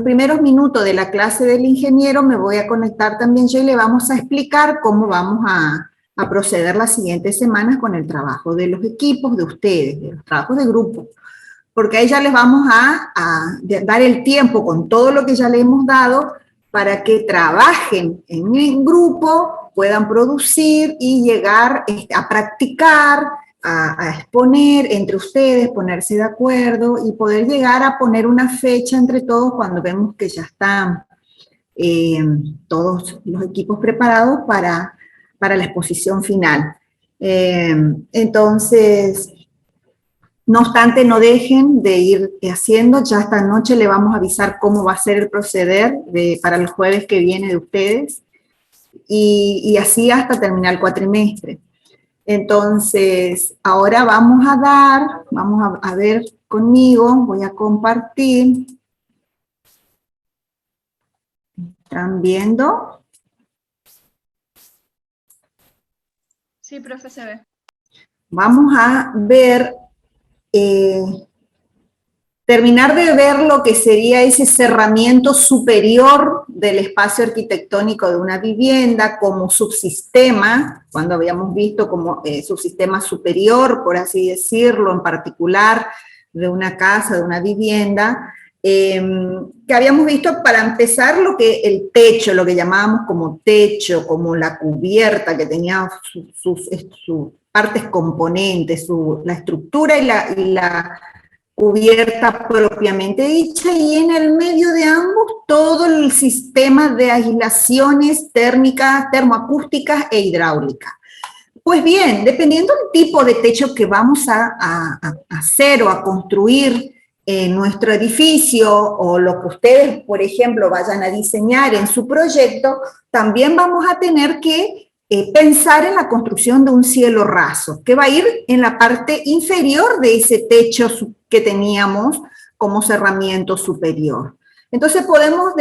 los primeros minutos de la clase del ingeniero me voy a conectar también yo y le vamos a explicar cómo vamos a proceder las siguientes semanas con el trabajo de los equipos de ustedes, de los trabajos de grupo. Porque ahí ya les vamos a dar el tiempo con todo lo que ya le hemos dado para que trabajen en grupo, puedan producir y llegar a practicar, a exponer entre ustedes, ponerse de acuerdo y poder llegar a poner una fecha entre todos cuando vemos que ya están todos los equipos preparados para la exposición final. Entonces, no obstante, no dejen de ir haciendo, ya esta noche le vamos a avisar cómo va a ser el proceder para el jueves que viene de ustedes, y así hasta terminar el cuatrimestre. Entonces, ahora vamos a ver conmigo, voy a compartir. ¿Están viendo? Sí, profe, se ve. Vamos a ver, terminar de ver lo que sería ese cerramiento superior del espacio arquitectónico de una vivienda como subsistema, cuando habíamos visto como subsistema superior, por así decirlo, en particular de una casa, de una vivienda, que habíamos visto para empezar el techo, lo que llamábamos como techo, como la cubierta que tenía sus partes componentes, la estructura y la cubierta propiamente dicha, y en el medio de ambos todo el sistema de aislaciones térmicas, termoacústicas e hidráulicas. Pues bien, dependiendo del tipo de techo que vamos a hacer o a construir en nuestro edificio, o lo que ustedes, por ejemplo, vayan a diseñar en su proyecto, también vamos a tener que pensar en la construcción de un cielo raso, que va a ir en la parte inferior de ese techo que teníamos como cerramiento superior. Entonces podemos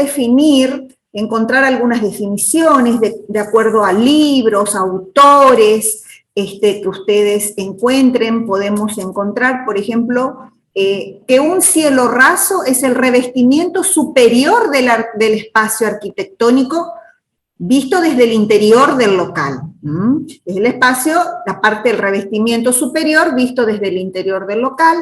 encontrar algunas definiciones de acuerdo a libros, autores que ustedes encuentren. Podemos encontrar, por ejemplo, que un cielo raso es el revestimiento superior del espacio arquitectónico visto desde el interior del local. Es el espacio, la parte del revestimiento superior visto desde el interior del local,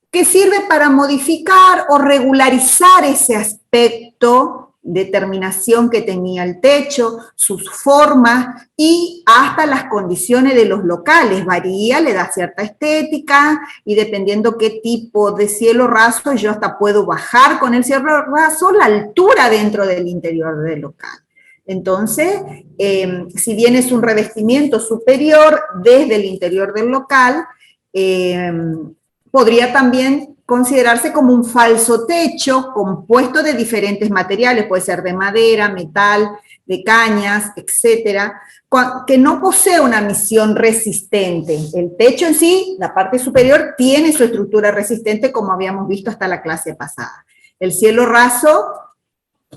que sirve para modificar o regularizar ese aspecto de terminación que tenía el techo, sus formas y hasta las condiciones de los locales. Varía, le da cierta estética, y dependiendo qué tipo de cielo raso, yo hasta puedo bajar con el cielo raso la altura dentro del interior del local. Entonces, si bien es un revestimiento superior desde el interior del local, podría también considerarse como un falso techo compuesto de diferentes materiales, puede ser de madera, metal, de cañas, etcétera, que no posee una misión resistente. El techo en sí, la parte superior, tiene su estructura resistente, como habíamos visto hasta la clase pasada. El cielo raso,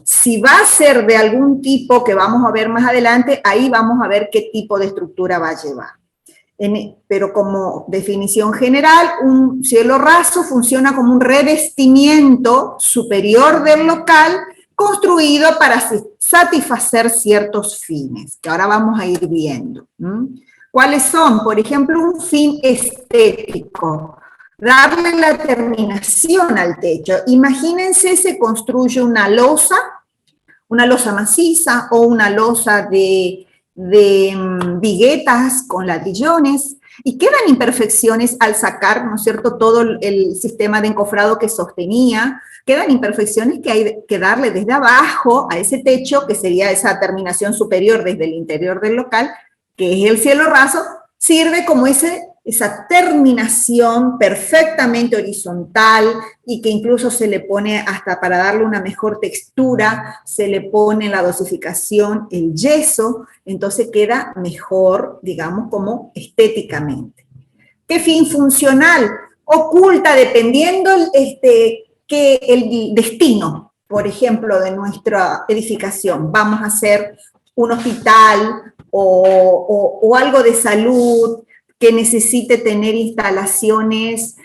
si va a ser de algún tipo que vamos a ver más adelante, ahí vamos a ver qué tipo de estructura va a llevar. Pero como definición general, un cielo raso funciona como un revestimiento superior del local construido para satisfacer ciertos fines, que ahora vamos a ir viendo. ¿Cuáles son? Por ejemplo, un fin estético. Darle la terminación al techo. Imagínense, se construye una losa maciza o una losa de viguetas con ladrillones, y quedan imperfecciones al sacar, ¿no es cierto?, todo el sistema de encofrado que sostenía. Quedan imperfecciones que hay que darle desde abajo a ese techo, que sería esa terminación superior desde el interior del local, que es el cielo raso. Sirve como esa terminación perfectamente horizontal, y que incluso se le pone, hasta para darle una mejor textura, se le pone en la dosificación el yeso, entonces queda mejor, digamos, como estéticamente. ¿Qué fin funcional? Oculta, dependiendo que el destino, por ejemplo, de nuestra edificación. Vamos a hacer un hospital o algo de salud que necesite tener instalaciones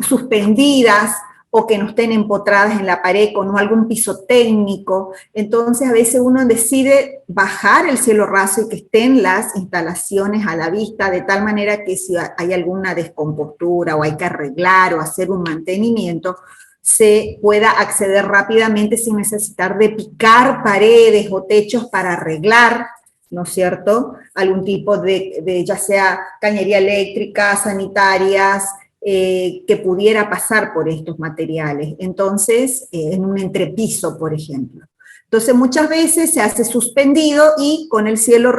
suspendidas, o que no estén empotradas en la pared con algún piso técnico. Entonces a veces uno decide bajar el cielo raso y que estén las instalaciones a la vista, de tal manera que si hay alguna descompostura o hay que arreglar o hacer un mantenimiento, se pueda acceder rápidamente sin necesitar de picar paredes o techos para arreglar, ¿no es cierto?, algún tipo de ya sea cañería eléctrica, sanitarias, que pudiera pasar por estos materiales. Entonces, en un entrepiso, por ejemplo. Entonces, muchas veces se hace suspendido y con el cielo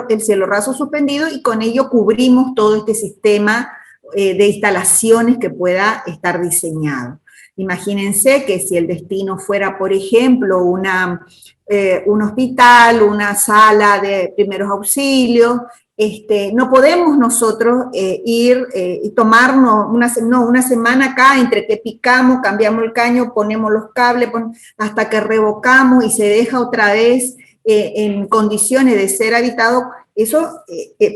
raso suspendido, y con ello cubrimos todo este sistema de instalaciones que pueda estar diseñado. Imagínense que si el destino fuera, por ejemplo, un hospital, una sala de primeros auxilios, no podemos nosotros ir y tomarnos una semana acá entre que picamos, cambiamos el caño, ponemos los cables, hasta que revocamos y se deja otra vez en condiciones de ser habitado. Eso,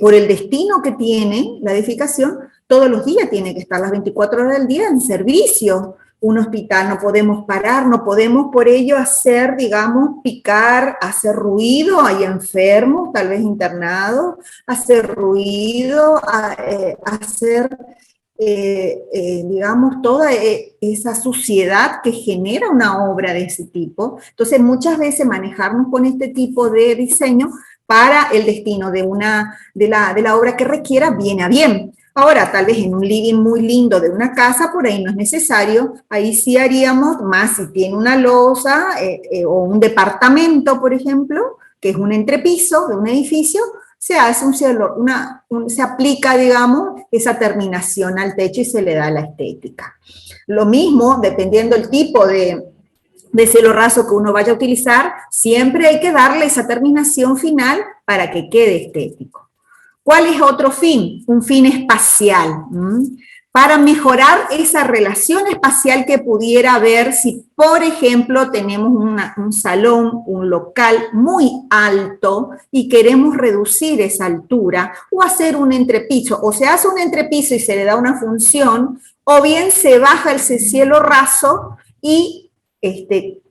por el destino que tiene la edificación, todos los días tiene que estar las 24 horas del día en servicio. Un hospital no podemos parar, no podemos por ello hacer, digamos, picar, hacer ruido, hay enfermos, tal vez internados, hacer ruido, hacer, digamos, toda esa suciedad que genera una obra de ese tipo. Entonces, muchas veces manejarnos con este tipo de diseño para el destino de la obra que requiera viene a bien. Ahora, tal vez en un living muy lindo de una casa, por ahí no es necesario, ahí sí haríamos más si tiene una losa o un departamento, por ejemplo, que es un entrepiso de un edificio, se hace se aplica, digamos, esa terminación al techo y se le da la estética. Lo mismo, dependiendo del tipo de cielo raso que uno vaya a utilizar, siempre hay que darle esa terminación final para que quede estético. ¿Cuál es otro fin? Un fin espacial, para mejorar esa relación espacial que pudiera haber si, por ejemplo, tenemos un salón, un local muy alto y queremos reducir esa altura o hacer un entrepiso. O se hace un entrepiso y se le da una función, o bien se baja ese cielo raso y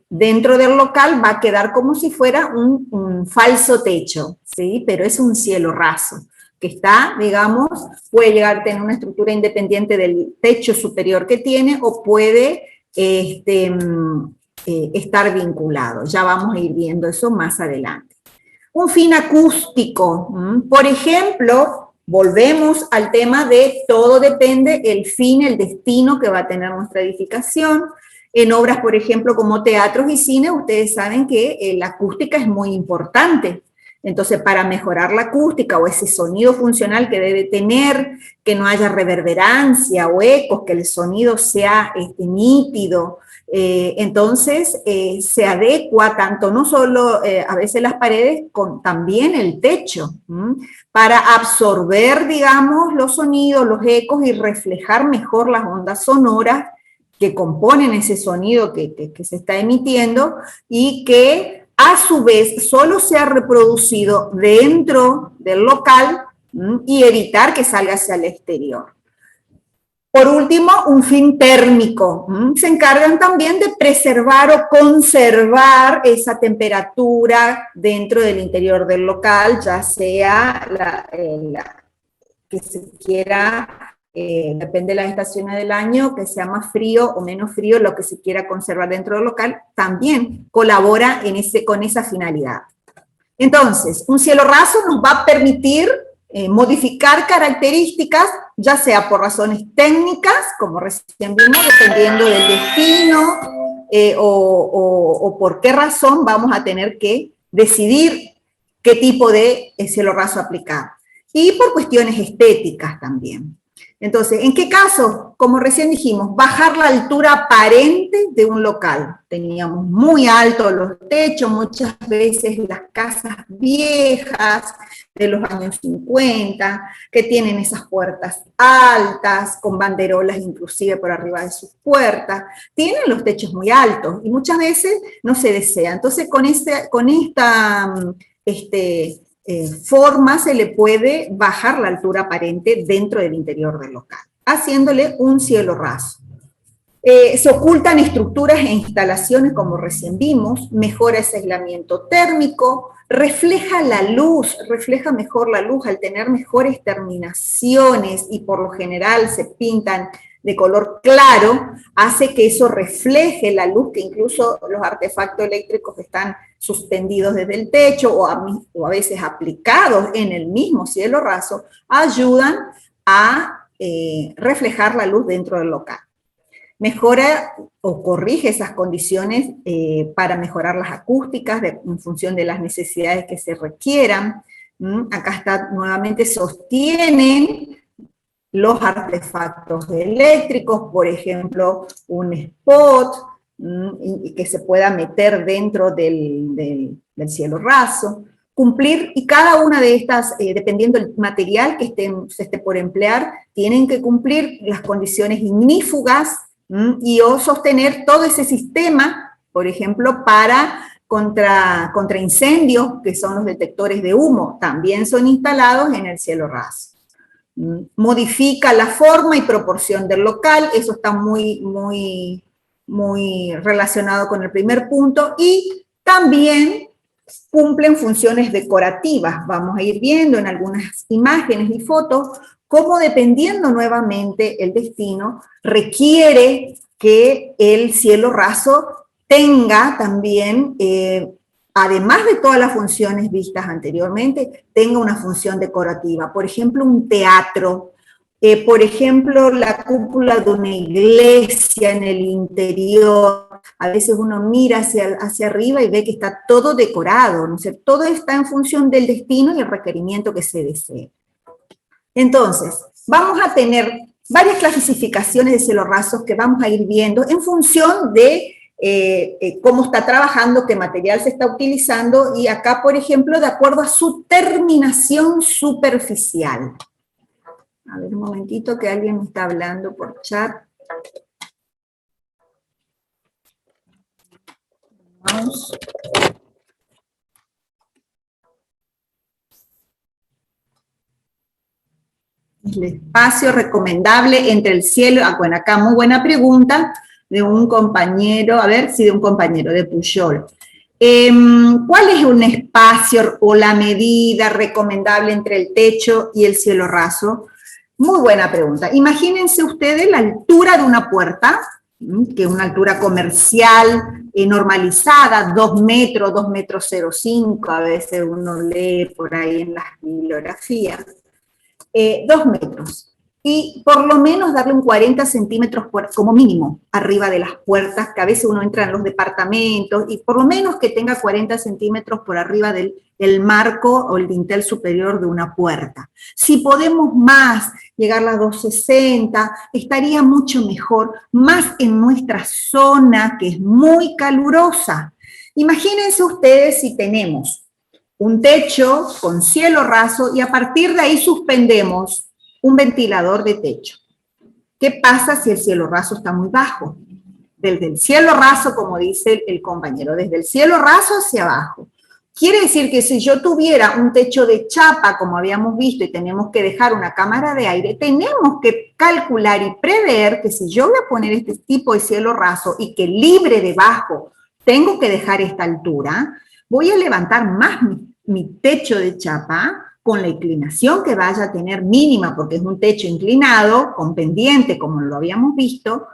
dentro del local va a quedar como si fuera un falso techo, ¿sí? Pero es un cielo raso que está, digamos, puede llegar a tener una estructura independiente del techo superior que tiene o puede estar vinculado. Ya vamos a ir viendo eso más adelante. Un fin acústico. Por ejemplo, volvemos al tema de todo depende el fin, el destino que va a tener nuestra edificación. En obras, por ejemplo, como teatros y cine, ustedes saben que la acústica es muy importante. Entonces, para mejorar la acústica o ese sonido funcional que debe tener, que no haya reverberancia o ecos, que el sonido sea nítido, entonces se adecua tanto, no solo a veces las paredes, también el techo, para absorber, digamos, los sonidos, los ecos y reflejar mejor las ondas sonoras que componen ese sonido que se está emitiendo y que a su vez solo se ha reproducido dentro del local y evitar que salga hacia el exterior. Por último, un fin térmico. Se encargan también de preservar o conservar esa temperatura dentro del interior del local, ya sea que se quiera, depende de las estaciones del año, que sea más frío o menos frío, lo que se quiera conservar dentro del local, también colabora con esa finalidad. Entonces, un cielo raso nos va a permitir modificar características, ya sea por razones técnicas, como recién vimos, dependiendo del destino, o por qué razón vamos a tener que decidir qué tipo de cielo raso aplicar. Y por cuestiones estéticas también. Entonces, ¿en qué caso? Como recién dijimos, bajar la altura aparente de un local. Teníamos muy altos los techos, muchas veces las casas viejas de los años 50, que tienen esas puertas altas, con banderolas inclusive por arriba de sus puertas, tienen los techos muy altos y muchas veces no se desea. Entonces, con esta forma se le puede bajar la altura aparente dentro del interior del local, haciéndole un cielo raso. Se ocultan estructuras e instalaciones, como recién vimos, mejora ese aislamiento térmico, refleja la luz, refleja mejor la luz al tener mejores terminaciones y por lo general se pintan de color claro, hace que eso refleje la luz, que incluso los artefactos eléctricos están suspendidos desde el techo o a veces aplicados en el mismo cielo raso, ayudan a reflejar la luz dentro del local. Mejora o corrige esas condiciones para mejorar las acústicas en función de las necesidades que se requieran. Acá está nuevamente, sostienen los artefactos eléctricos, por ejemplo, un spot que se pueda meter dentro del cielo raso. Cumplir, y cada una de estas, dependiendo del material que se esté por emplear, tienen que cumplir las condiciones ignífugas y o sostener todo ese sistema, por ejemplo, contra incendios, que son los detectores de humo, también son instalados en el cielo raso. Modifica la forma y proporción del local, eso está muy relacionado con el primer punto, y también cumplen funciones decorativas. Vamos a ir viendo en algunas imágenes y fotos cómo, dependiendo nuevamente el destino, requiere que el cielo raso tenga también, además de todas las funciones vistas anteriormente, tenga una función decorativa. Por ejemplo, un teatro, por ejemplo, la cúpula de una iglesia en el interior. A veces uno mira hacia arriba y ve que está todo decorado, ¿no? O sea, todo está en función del destino y el requerimiento que se desee. Entonces, vamos a tener varias clasificaciones de cielos rasos que vamos a ir viendo en función de cómo está trabajando, qué material se está utilizando, y acá, por ejemplo, de acuerdo a su terminación superficial. A ver, un momentito que alguien me está hablando por chat. Vamos. El espacio recomendable entre el cielo, bueno, acá muy buena pregunta de un compañero, a ver si de un compañero, de Puyol. ¿Cuál es un espacio o la medida recomendable entre el techo y el cielo raso? Muy buena pregunta. Imagínense ustedes la altura de una puerta, que es una altura comercial normalizada, 2 metros, 2,05 metros, a veces uno lee por ahí en las bibliografías. 2 metros, y por lo menos darle un 40 centímetros como mínimo arriba de las puertas, que a veces uno entra en los departamentos, y por lo menos que tenga 40 centímetros por arriba del marco o el dintel superior de una puerta. Si podemos más, llegar a las 2,60, estaría mucho mejor, más en nuestra zona que es muy calurosa. Imagínense ustedes si tenemos un techo con cielo raso y a partir de ahí suspendemos un ventilador de techo. ¿Qué pasa si el cielo raso está muy bajo? Desde el cielo raso, como dice el compañero, desde el cielo raso hacia abajo. Quiere decir que si yo tuviera un techo de chapa, como habíamos visto, y tenemos que dejar una cámara de aire, tenemos que calcular y prever que si yo voy a poner este tipo de cielo raso y que libre debajo tengo que dejar esta altura, voy a levantar más mi techo de chapa con la inclinación que vaya a tener mínima, porque es un techo inclinado, con pendiente, como lo habíamos visto,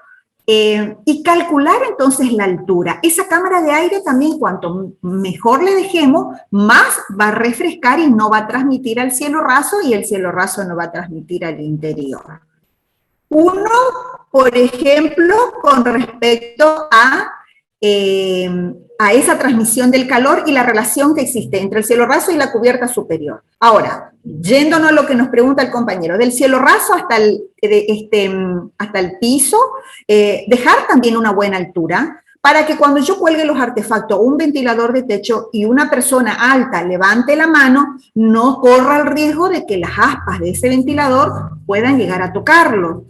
y calcular entonces la altura. Esa cámara de aire también, cuanto mejor le dejemos, más va a refrescar y no va a transmitir al cielo raso, y el cielo raso no va a transmitir al interior. Uno, por ejemplo, con respecto a esa transmisión del calor y la relación que existe entre el cielo raso y la cubierta superior. Ahora, yéndonos a lo que nos pregunta el compañero, del cielo raso hasta el piso, dejar también una buena altura, para que cuando yo cuelgue los artefactos, un ventilador de techo y una persona alta levante la mano, no corra el riesgo de que las aspas de ese ventilador puedan llegar a tocarlo.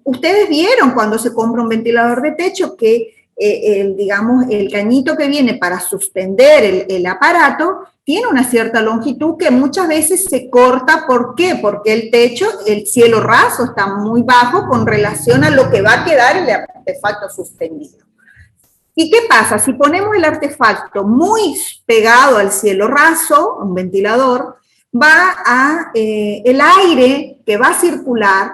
Ustedes vieron cuando se compra un ventilador de techo que digamos, el cañito que viene para suspender el aparato tiene una cierta longitud que muchas veces se corta. ¿Por qué? Porque el techo, el cielo raso está muy bajo con relación a lo que va a quedar el artefacto suspendido. ¿Y qué pasa? Si ponemos el artefacto muy pegado al cielo raso, un ventilador, el aire que va a circular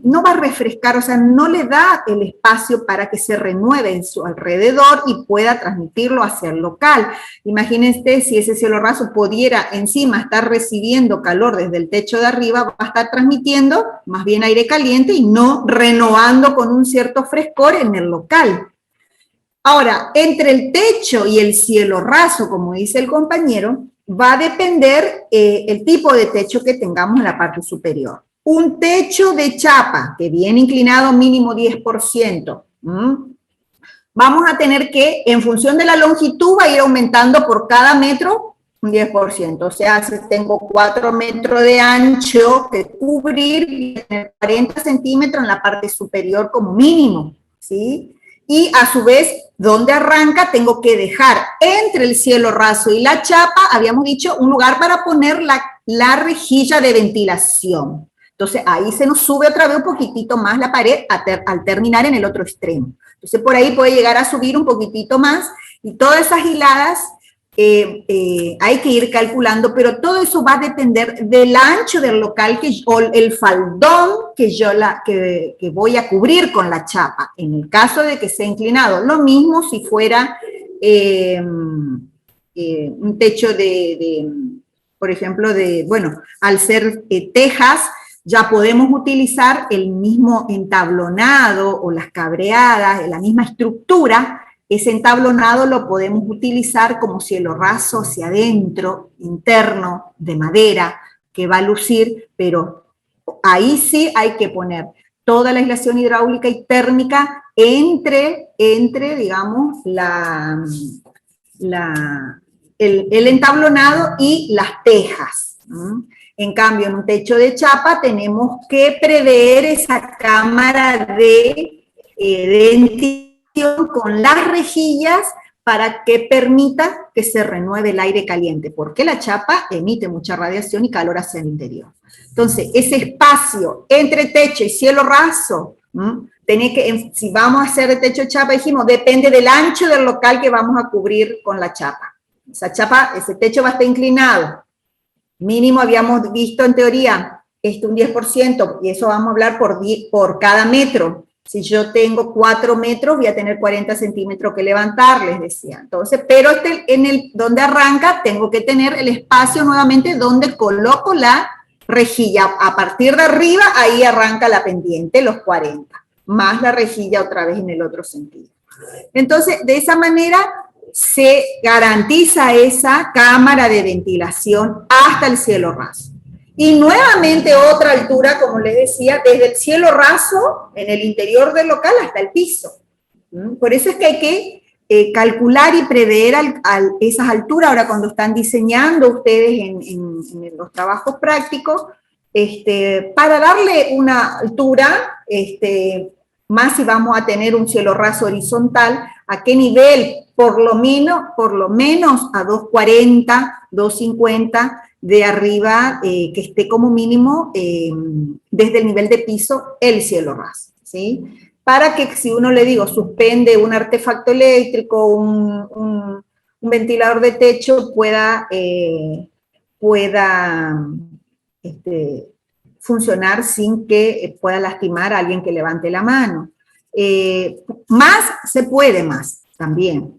no va a refrescar, o sea, no le da el espacio para que se renueve en su alrededor y pueda transmitirlo hacia el local. Imagínense si ese cielo raso pudiera encima estar recibiendo calor desde el techo de arriba, va a estar transmitiendo más bien aire caliente y no renovando con un cierto frescor en el local. Ahora, entre el techo y el cielo raso, como dice el compañero, va a depender el tipo de techo que tengamos en la parte superior. Un techo de chapa que viene inclinado mínimo 10%, vamos a tener que, en función de la longitud, va a ir aumentando por cada metro un 10%. O sea, si tengo 4 metros de ancho que cubrir, y tener 40 centímetros en la parte superior como mínimo, ¿sí? Y a su vez, donde arranca, tengo que dejar entre el cielo raso y la chapa, habíamos dicho, un lugar para poner la rejilla de ventilación. Entonces, ahí se nos sube otra vez un poquitito más la pared al terminar en el otro extremo. Entonces, por ahí puede llegar a subir un poquitito más, y todas esas hiladas hay que ir calculando, pero todo eso va a depender del ancho del local o el faldón que voy a cubrir con la chapa, en el caso de que sea inclinado. Lo mismo si fuera un techo por ejemplo, bueno, al ser tejas, ya podemos utilizar el mismo entablonado o las cabreadas, la misma estructura. Ese entablonado lo podemos utilizar como cielo raso hacia adentro, interno, de madera, que va a lucir, pero ahí sí hay que poner toda la aislación hidráulica y térmica entre digamos, el entablonado y las tejas. En cambio, en un techo de chapa tenemos que prever esa cámara de ventilación con las rejillas para que permita que se renueve el aire caliente, porque la chapa emite mucha radiación y calor hacia el interior. Entonces, ese espacio entre techo y cielo raso, si vamos a hacer de techo de chapa, dijimos, depende del ancho del local que vamos a cubrir con la chapa. Ese techo va a estar inclinado. Mínimo habíamos visto en teoría un 10%, y eso vamos a hablar por cada metro. Si yo tengo 4 metros, voy a tener 40 centímetros que levantar, les decía. Entonces, pero donde arranca, tengo que tener el espacio nuevamente donde coloco la rejilla. A partir de arriba, ahí arranca la pendiente, los 40, más la rejilla otra vez en el otro sentido. Entonces, de esa manera se garantiza esa cámara de ventilación hasta el cielo raso. Y nuevamente otra altura, como les decía, desde el cielo raso en el interior del local hasta el piso. Por eso es que hay que calcular y prever esas alturas. Ahora, cuando están diseñando ustedes en los trabajos prácticos, para darle una altura, más si vamos a tener un cielo raso horizontal, a qué nivel, por lo menos a 240, 250 de arriba, que esté como mínimo desde el nivel de piso el cielo raso, ¿sí? Para que, si uno, le digo, suspende un artefacto eléctrico, un ventilador de techo, pueda funcionar sin que pueda lastimar a alguien que levante la mano. Más se puede más también.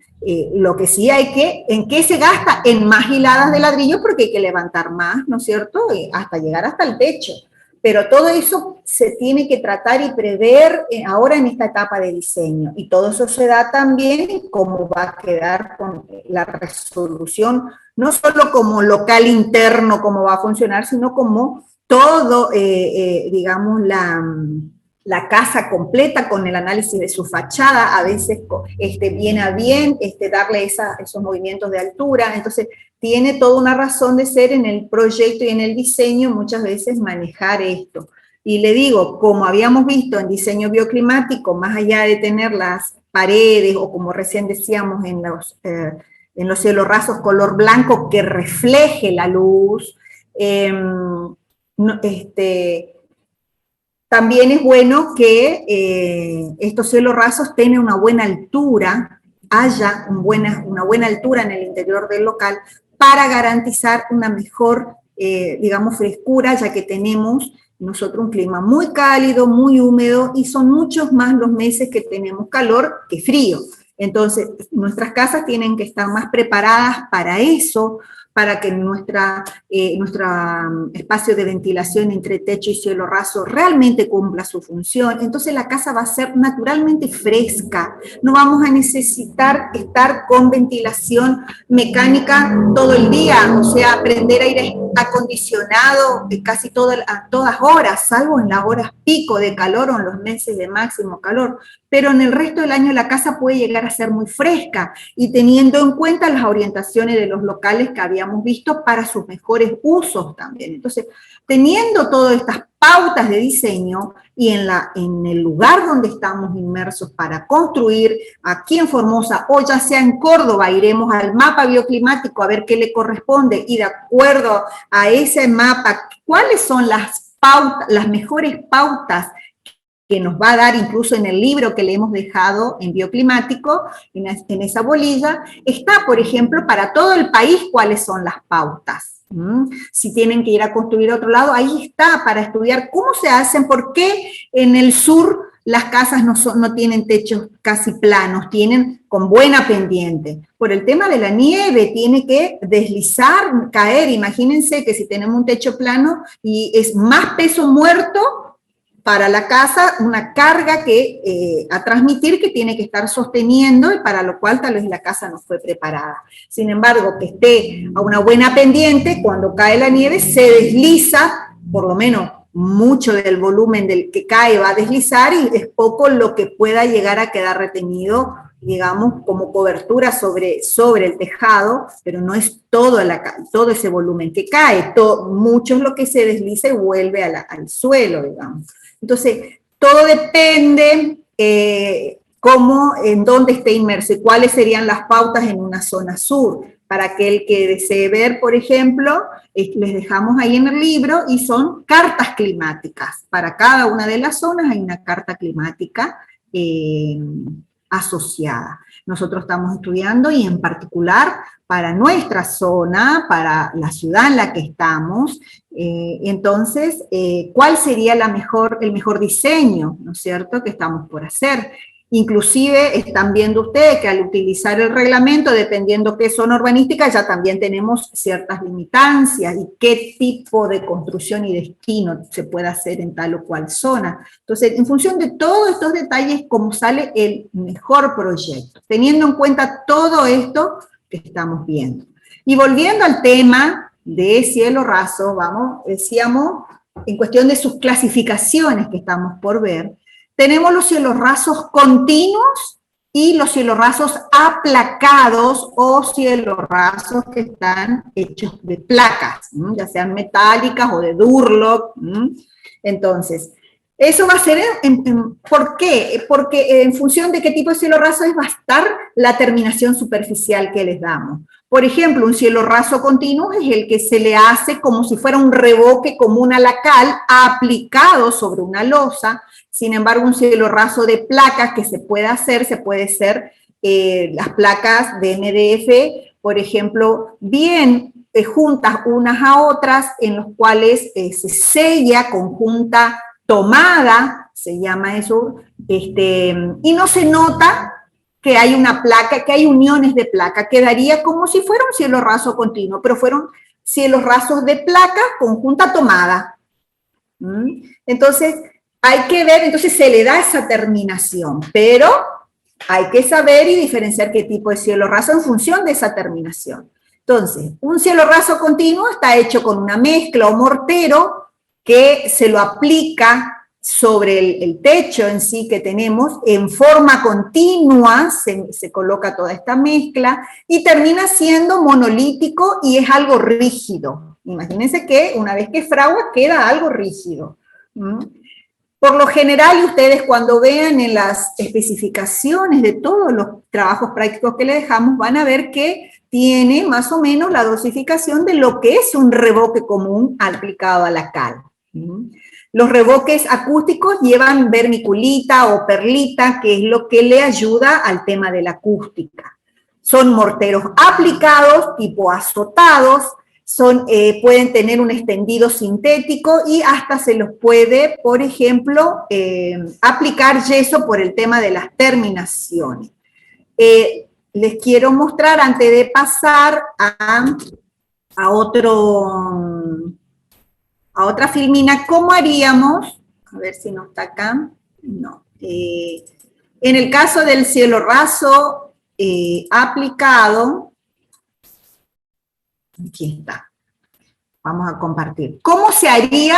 Lo que sí ¿en qué se gasta? En más hiladas de ladrillo, porque hay que levantar más, ¿no es cierto? Hasta llegar hasta el techo. Pero todo eso se tiene que tratar y prever ahora en esta etapa de diseño. Y todo eso se da también cómo va a quedar con la resolución, no solo como local interno, cómo va a funcionar, sino como todo, digamos, la casa completa con el análisis de su fachada. A veces viene a bien darle esos movimientos de altura. Entonces, tiene toda una razón de ser en el proyecto y en el diseño, muchas veces manejar esto. Y le digo, como habíamos visto en diseño bioclimático, más allá de tener las paredes, o como recién decíamos en los cielos rasos color blanco que refleje la luz. También es bueno que estos cielos rasos tengan una buena altura, haya una buena altura en el interior del local para garantizar una mejor, digamos, frescura, ya que tenemos nosotros un clima muy cálido, muy húmedo, y son muchos más los meses que tenemos calor que frío. Entonces, nuestras casas tienen que estar más preparadas para eso, para que nuestro espacio de ventilación entre techo y cielo raso realmente cumpla su función. Entonces la casa va a ser naturalmente fresca, no vamos a necesitar estar con ventilación mecánica todo el día, o sea, prender aire acondicionado casi a todas horas, salvo en las horas pico de calor o en los meses de máximo calor, pero en el resto del año la casa puede llegar a ser muy fresca, y teniendo en cuenta las orientaciones de los locales que habíamos visto para sus mejores usos también. Entonces, teniendo todas estas pautas de diseño y en el lugar donde estamos inmersos para construir, aquí en Formosa o ya sea en Córdoba, iremos al mapa bioclimático a ver qué le corresponde, y de acuerdo a ese mapa, cuáles son las pautas, las mejores pautas que nos va a dar incluso en el libro que le hemos dejado en bioclimático, en esa bolilla, está, por ejemplo, para todo el país cuáles son las pautas. Si tienen que ir a construir a otro lado, ahí está, para estudiar cómo se hacen, por qué en el sur las casas no tienen techos casi planos, tienen con buena pendiente. Por el tema de la nieve, tiene que deslizar, caer. Imagínense que si tenemos un techo plano y es más peso muerto para la casa, una carga a transmitir que tiene que estar sosteniendo, y para lo cual tal vez la casa no fue preparada. Sin embargo, que esté a una buena pendiente, cuando cae la nieve se desliza, por lo menos mucho del volumen del que cae va a deslizar, y es poco lo que pueda llegar a quedar retenido, digamos, como cobertura sobre el tejado, pero no es todo ese volumen que cae, mucho es lo que se desliza y vuelve al suelo, digamos. Entonces, todo depende en dónde esté inmerso y cuáles serían las pautas en una zona sur. Para aquel que desee ver, por ejemplo, les dejamos ahí en el libro, y son cartas climáticas. Para cada una de las zonas hay una carta climática asociada. Nosotros estamos estudiando, y en particular para nuestra zona, para la ciudad en la que estamos, entonces, ¿cuál sería el mejor diseño, ¿no es cierto?, que estamos por hacer? Inclusive están viendo ustedes que al utilizar el reglamento, dependiendo qué zona urbanística, ya también tenemos ciertas limitancias y qué tipo de construcción y destino se puede hacer en tal o cual zona. Entonces, en función de todos estos detalles, cómo sale el mejor proyecto, teniendo en cuenta todo esto que estamos viendo. Y volviendo al tema de cielo raso, decíamos, en cuestión de sus clasificaciones que estamos por ver, tenemos los cielos rasos continuos y los cielos rasos aplacados, o cielos rasos que están hechos de placas, ya sean metálicas o de Durlock. Entonces, eso va a ser, ¿por qué? Porque en función de qué tipo de cielo raso va a estar la terminación superficial que les damos. Por ejemplo, un cielo raso continuo es el que se le hace como si fuera un revoque común a la cal aplicado sobre una losa. Sin embargo, un cielo raso de placas que se puede hacer las placas de MDF, por ejemplo, bien juntas unas a otras, en los cuales se sella conjunta tomada, se llama eso, y no se nota que hay una placa, que hay uniones de placa, quedaría como si fuera un cielo raso continuo, pero fueron cielos rasos de placa conjunta tomada. Entonces, hay que ver, entonces se le da esa terminación, pero hay que saber y diferenciar qué tipo de cielo raso en función de esa terminación. Entonces, un cielo raso continuo está hecho con una mezcla o mortero que se lo aplica sobre el techo en sí que tenemos, en forma continua se coloca toda esta mezcla y termina siendo monolítico y es algo rígido. Imagínense que una vez que fragua queda algo rígido. Por lo general, y ustedes cuando vean en las especificaciones de todos los trabajos prácticos que le dejamos, van a ver que tiene más o menos la dosificación de lo que es un revoque común aplicado a la cal. Los revoques acústicos llevan vermiculita o perlita, que es lo que le ayuda al tema de la acústica. Son morteros aplicados, tipo azotados, pueden tener un extendido sintético y hasta se los puede, por ejemplo, aplicar yeso por el tema de las terminaciones. Les quiero mostrar, antes de pasar a otra filmina, ¿cómo haríamos? A ver si no está acá. No. En el caso del cielo raso aplicado, aquí está. Vamos a compartir. ¿Cómo se haría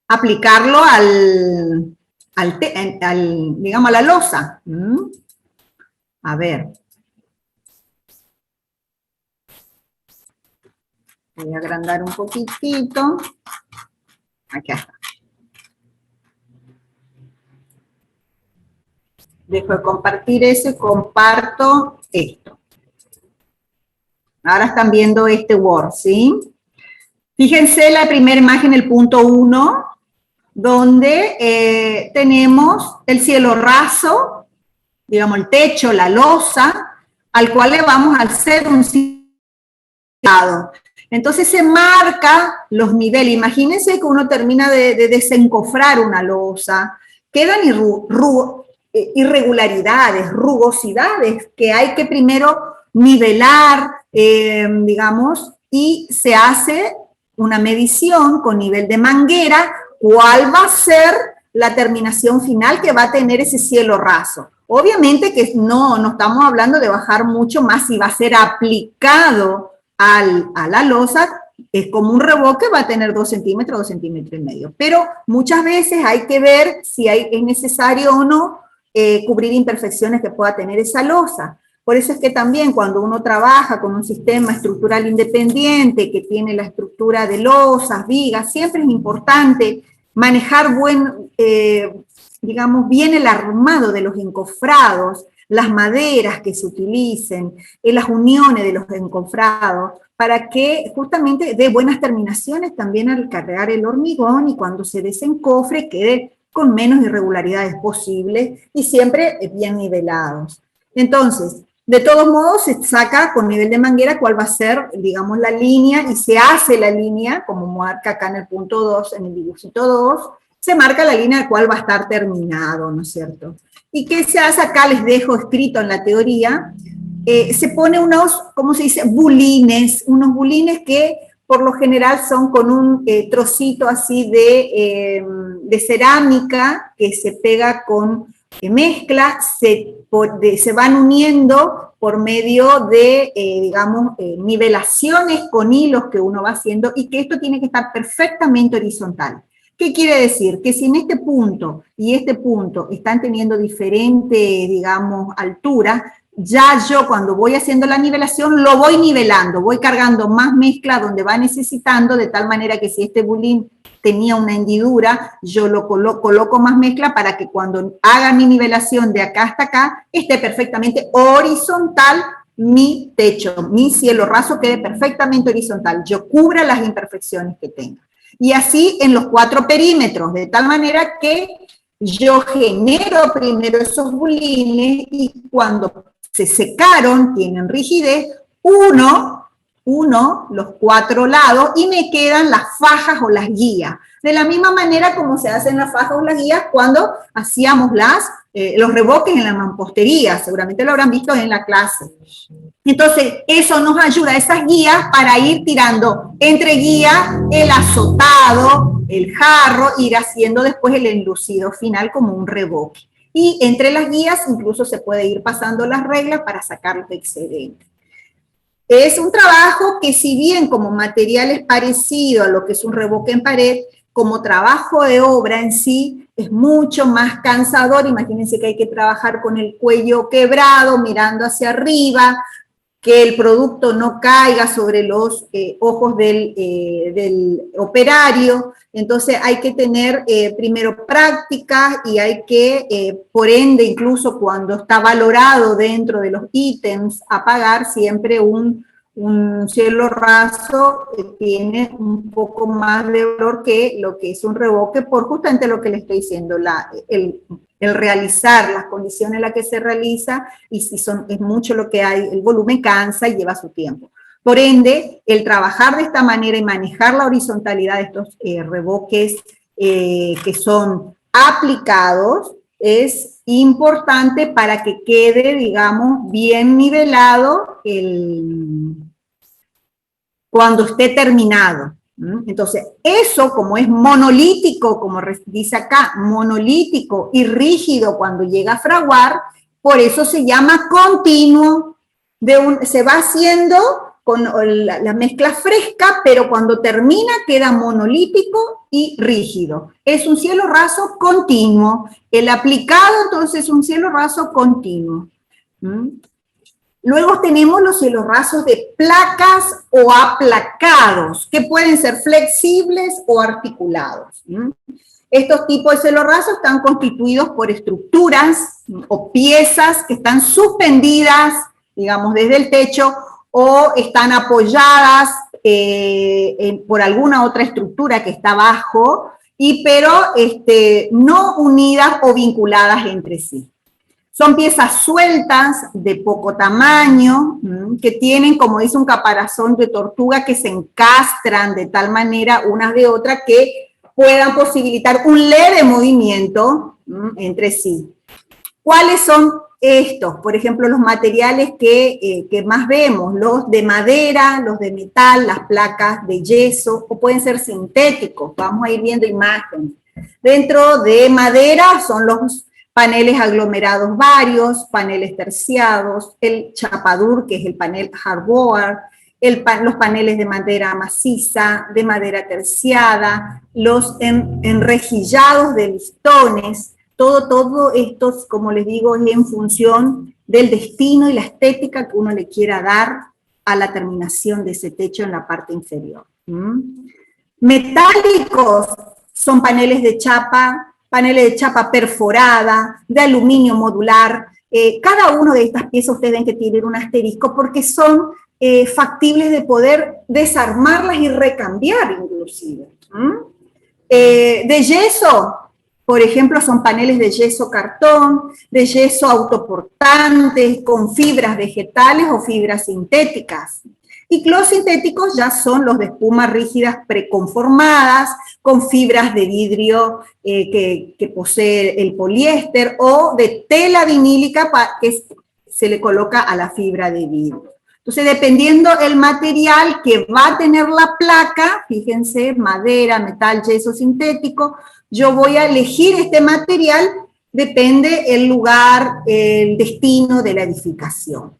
aplicarlo digamos, a la losa? A ver. Voy a agrandar un poquitito. Aquí está. Dejo de compartir eso y comparto esto. Ahora están viendo este Word, ¿sí? Fíjense la primera imagen, el punto 1, donde tenemos el cielo raso, digamos el techo, la losa, al cual le vamos a hacer un cintado. Entonces se marca los niveles. Imagínense que uno termina de desencofrar una losa, quedan irregularidades, rugosidades que hay que primero nivelar, digamos, y se hace una medición con nivel de manguera, cuál va a ser la terminación final que va a tener ese cielo raso. Obviamente que no estamos hablando de bajar mucho más, si va a ser aplicado a la losa, es como un revoque, va a tener 2 centímetros, 2 centímetros y medio. Pero muchas veces hay que ver si es necesario o no cubrir imperfecciones que pueda tener esa losa. Por eso es que también cuando uno trabaja con un sistema estructural independiente que tiene la estructura de losas, vigas, siempre es importante manejar digamos, bien el armado de los encofrados, las maderas que se utilicen, las uniones de los encofrados, para que justamente dé buenas terminaciones también al cargar el hormigón y cuando se desencofre quede con menos irregularidades posibles y siempre bien nivelados. Entonces, de todos modos, se saca con nivel de manguera cuál va a ser, digamos, la línea, y se hace la línea, como marca acá en el punto 2, en el dibujito 2, se marca la línea de cuál va a estar terminado, ¿no es cierto? ¿Y qué se hace acá? Les dejo escrito en la teoría, se pone unos, ¿cómo se dice? Unos bulines que por lo general son con un trocito así de cerámica que se pega con mezcla, se van uniendo por medio de, digamos, nivelaciones con hilos que uno va haciendo y que esto tiene que estar perfectamente horizontal. ¿Qué quiere decir? Que si en este punto y este punto están teniendo diferente, digamos, altura, ya yo cuando voy haciendo la nivelación lo voy nivelando, voy cargando más mezcla donde va necesitando, de tal manera que si este bulín tenía una hendidura, yo lo coloco más mezcla para que cuando haga mi nivelación de acá hasta acá, esté perfectamente horizontal mi techo, mi cielo raso quede perfectamente horizontal, yo cubra las imperfecciones que tenga. Y así en los 4 perímetros, de tal manera que yo genero primero esos bulines y cuando se secaron, tienen rigidez, los 4 lados y me quedan las fajas o las guías. De la misma manera como se hacen las fajas o las guías cuando hacíamos los revoques en la mampostería, seguramente lo habrán visto en la clase. Entonces, eso nos ayuda, esas guías, para ir tirando entre guía el azotado, el jarro, ir haciendo después el enlucido final como un revoque. Y entre las guías incluso se puede ir pasando las reglas para sacar los excedentes. Es un trabajo que, si bien como material es parecido a lo que es un revoque en pared, como trabajo de obra en sí es mucho más cansador. Imagínense que hay que trabajar con el cuello quebrado, mirando hacia arriba, que el producto no caiga sobre los ojos del operario. Entonces hay que tener primero práctica y hay que, por ende, incluso cuando está valorado dentro de los ítems a pagar, siempre un cielo raso tiene un poco más de valor que lo que es un revoque, por justamente lo que le estoy diciendo, el realizar las condiciones en las que se realiza, y si es mucho lo que hay, el volumen cansa y lleva su tiempo. Por ende, el trabajar de esta manera y manejar la horizontalidad de estos revoques que son aplicados es importante para que quede, digamos, bien nivelado cuando esté terminado. Entonces, eso como es monolítico, como dice acá, monolítico y rígido cuando llega a fraguar, por eso se llama continuo, se va haciendo con la mezcla fresca, pero cuando termina queda monolítico y rígido. Es un cielo raso continuo. El aplicado, entonces, es un cielo raso continuo. Luego tenemos los cielos rasos de placas o aplacados, que pueden ser flexibles o articulados. Estos tipos de cielos rasos están constituidos por estructuras o piezas que están suspendidas, digamos, desde el techo, o están apoyadas por alguna otra estructura que está abajo, pero no unidas o vinculadas entre sí. Son piezas sueltas, de poco tamaño, que tienen, como dice, un caparazón de tortuga que se encastran de tal manera unas de otras que puedan posibilitar un leve movimiento entre sí. ¿Cuáles son estos? Por ejemplo, los materiales que más vemos, los de madera, los de metal, las placas de yeso, o pueden ser sintéticos. Vamos a ir viendo imágenes. Dentro de madera son los paneles aglomerados varios, paneles terciados, el chapadur, que es el panel hardboard, los paneles de madera maciza, de madera terciada, los enrejillados de listones, todo esto, como les digo, es en función del destino y la estética que uno le quiera dar a la terminación de ese techo en la parte inferior. Metálicos son paneles de chapa perforada, de aluminio modular. Cada una de estas piezas ustedes ven que tienen un asterisco porque son factibles de poder desarmarlas y recambiar inclusive. De yeso, por ejemplo, son paneles de yeso cartón, de yeso autoportantes, con fibras vegetales o fibras sintéticas. Y los sintéticos ya son los de espumas rígidas preconformadas, con fibras de vidrio que posee el poliéster, o de tela vinílica que se le coloca a la fibra de vidrio. Entonces, dependiendo el material que va a tener la placa, fíjense, madera, metal, yeso, sintético, yo voy a elegir este material, depende el lugar, el destino de la edificación.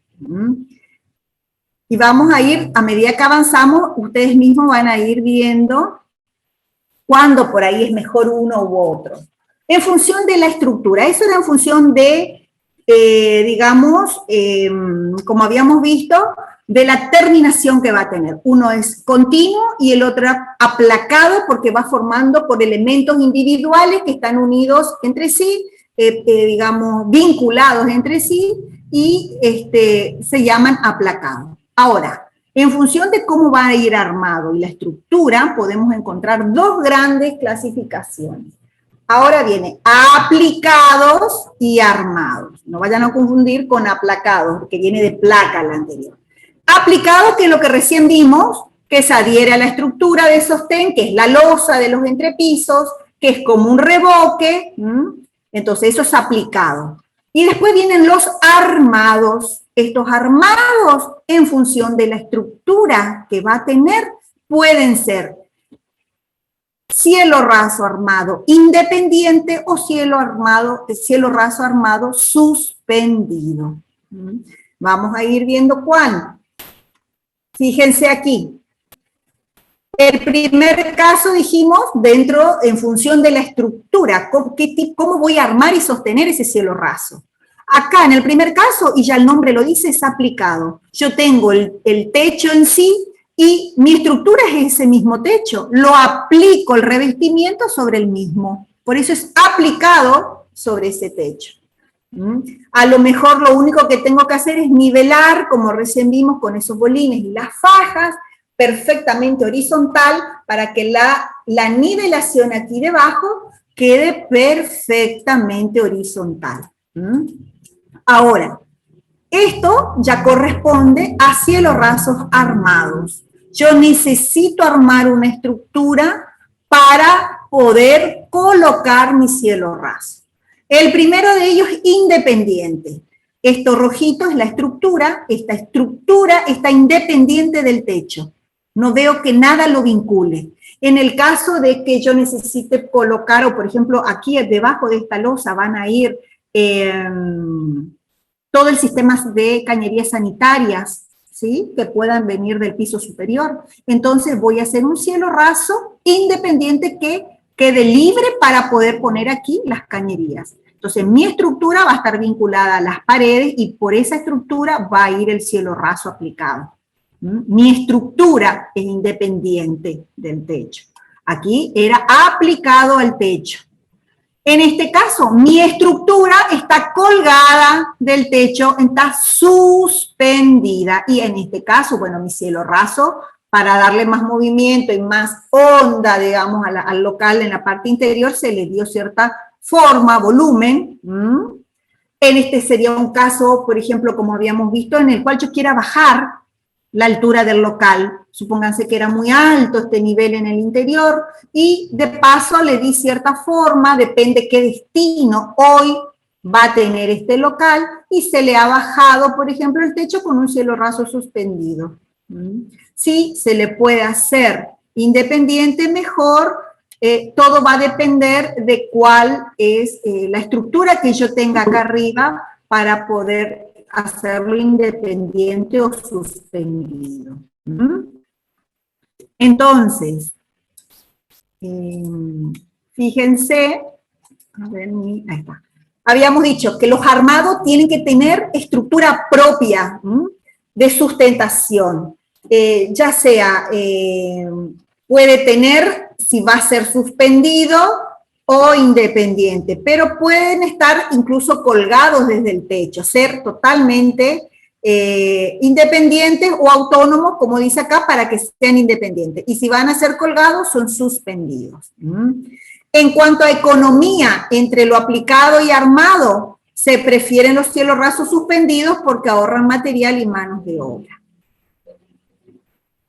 Y vamos a ir, a medida que avanzamos, ustedes mismos van a ir viendo cuándo por ahí es mejor uno u otro. En función de la estructura, eso era en función de, digamos, como habíamos visto, de la terminación que va a tener. Uno es continuo y el otro aplacado porque va formando por elementos individuales que están unidos entre sí, digamos, vinculados entre sí, y se llaman aplacados. Ahora, en función de cómo va a ir armado y la estructura, podemos encontrar dos grandes clasificaciones. Ahora viene aplicados y armados. No vayan a confundir con aplacados, porque viene de placa la anterior. Aplicados, que es lo que recién vimos, que se adhiere a la estructura de sostén, que es la losa de los entrepisos, que es como un revoque. Entonces, eso es aplicado. Y después vienen los armados. Estos armados, en función de la estructura que va a tener, pueden ser cielo raso armado independiente o cielo raso armado suspendido. Vamos a ir viendo cuál. Fíjense aquí. El primer caso dijimos en función de la estructura, cómo voy a armar y sostener ese cielo raso. Acá en el primer caso, y ya el nombre lo dice, es aplicado. Yo tengo el techo en sí y mi estructura es ese mismo techo. Lo aplico el revestimiento sobre el mismo. Por eso es aplicado sobre ese techo. A lo mejor lo único que tengo que hacer es nivelar, como recién vimos con esos bolines y las fajas, perfectamente horizontal, para que la nivelación aquí debajo quede perfectamente horizontal. Ahora, esto ya corresponde a cielos rasos armados. Yo necesito armar una estructura para poder colocar mi cielo raso. El primero de ellos es independiente. Esto rojito es la estructura, esta estructura está independiente del techo. No veo que nada lo vincule. En el caso de que yo necesite colocar, o por ejemplo, aquí debajo de esta losa van a ir todo el sistema de cañerías sanitarias, ¿sí?, que puedan venir del piso superior. Entonces voy a hacer un cielo raso independiente que quede libre para poder poner aquí las cañerías. Entonces mi estructura va a estar vinculada a las paredes y por esa estructura va a ir el cielo raso aplicado. Mi estructura es independiente del techo. Aquí era aplicado al techo. En este caso, mi estructura está colgada del techo, está suspendida. Y en este caso, bueno, mi cielo raso, para darle más movimiento y más onda, digamos, al local en la parte interior, se le dio cierta forma, volumen. En este sería un caso, por ejemplo, como habíamos visto, en el cual yo quiera bajar la altura del local. Supónganse que era muy alto este nivel en el interior y de paso le di cierta forma, depende qué destino hoy va a tener este local y se le ha bajado, por ejemplo, el techo con un cielo raso suspendido. Si se le puede hacer independiente, mejor. Todo va a depender de cuál es la estructura que yo tenga acá arriba para poder hacerlo independiente o suspendido. Entonces, fíjense, a ver, ahí está. Habíamos dicho que los armados tienen que tener estructura propia de sustentación, ya sea, puede tener, si va a ser suspendido o independiente, pero pueden estar incluso colgados desde el techo, ser totalmente independientes o autónomos, como dice acá, para que sean independientes. Y si van a ser colgados, son suspendidos. En cuanto a economía, entre lo aplicado y armado, se prefieren los cielos rasos suspendidos porque ahorran material y manos de obra.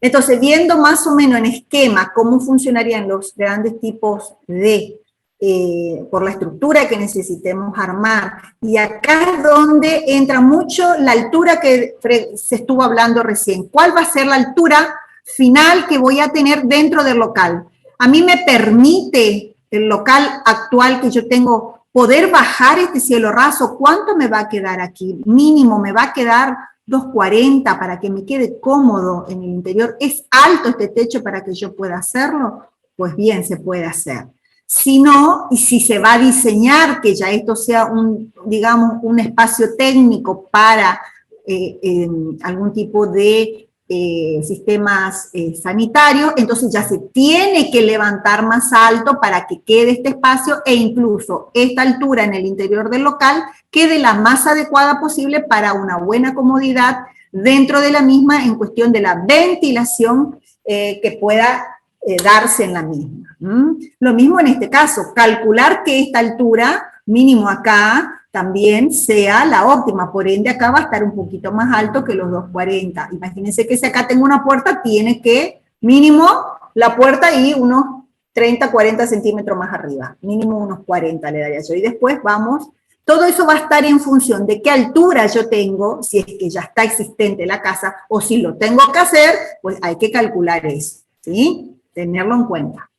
Entonces, viendo más o menos en esquema cómo funcionarían los grandes tipos de, por la estructura que necesitemos armar, y acá es donde entra mucho la altura que se estuvo hablando recién. ¿Cuál va a ser la altura final que voy a tener dentro del local? A mí me permite el local actual que yo tengo poder bajar este cielo raso. ¿Cuánto me va a quedar aquí? Mínimo me va a quedar 240 para que me quede cómodo en el interior. ¿Es alto este techo para que yo pueda hacerlo? Pues bien, se puede hacer. Si no, y si se va a diseñar que ya esto sea digamos, un espacio técnico para algún tipo de sistemas sanitarios, entonces ya se tiene que levantar más alto para que quede este espacio e incluso esta altura en el interior del local quede la más adecuada posible para una buena comodidad dentro de la misma en cuestión de la ventilación que pueda darse en la misma. Lo mismo en este caso, calcular que esta altura, mínimo acá, también sea la óptima, por ende acá va a estar un poquito más alto que los 240. Imagínense que si acá tengo una puerta, tiene que, mínimo, la puerta y unos 30, 40 centímetros más arriba, mínimo unos 40 le daría yo, y después vamos, todo eso va a estar en función de qué altura yo tengo, si es que ya está existente la casa, o si lo tengo que hacer, pues hay que calcular eso, ¿sí? Tenerlo en cuenta.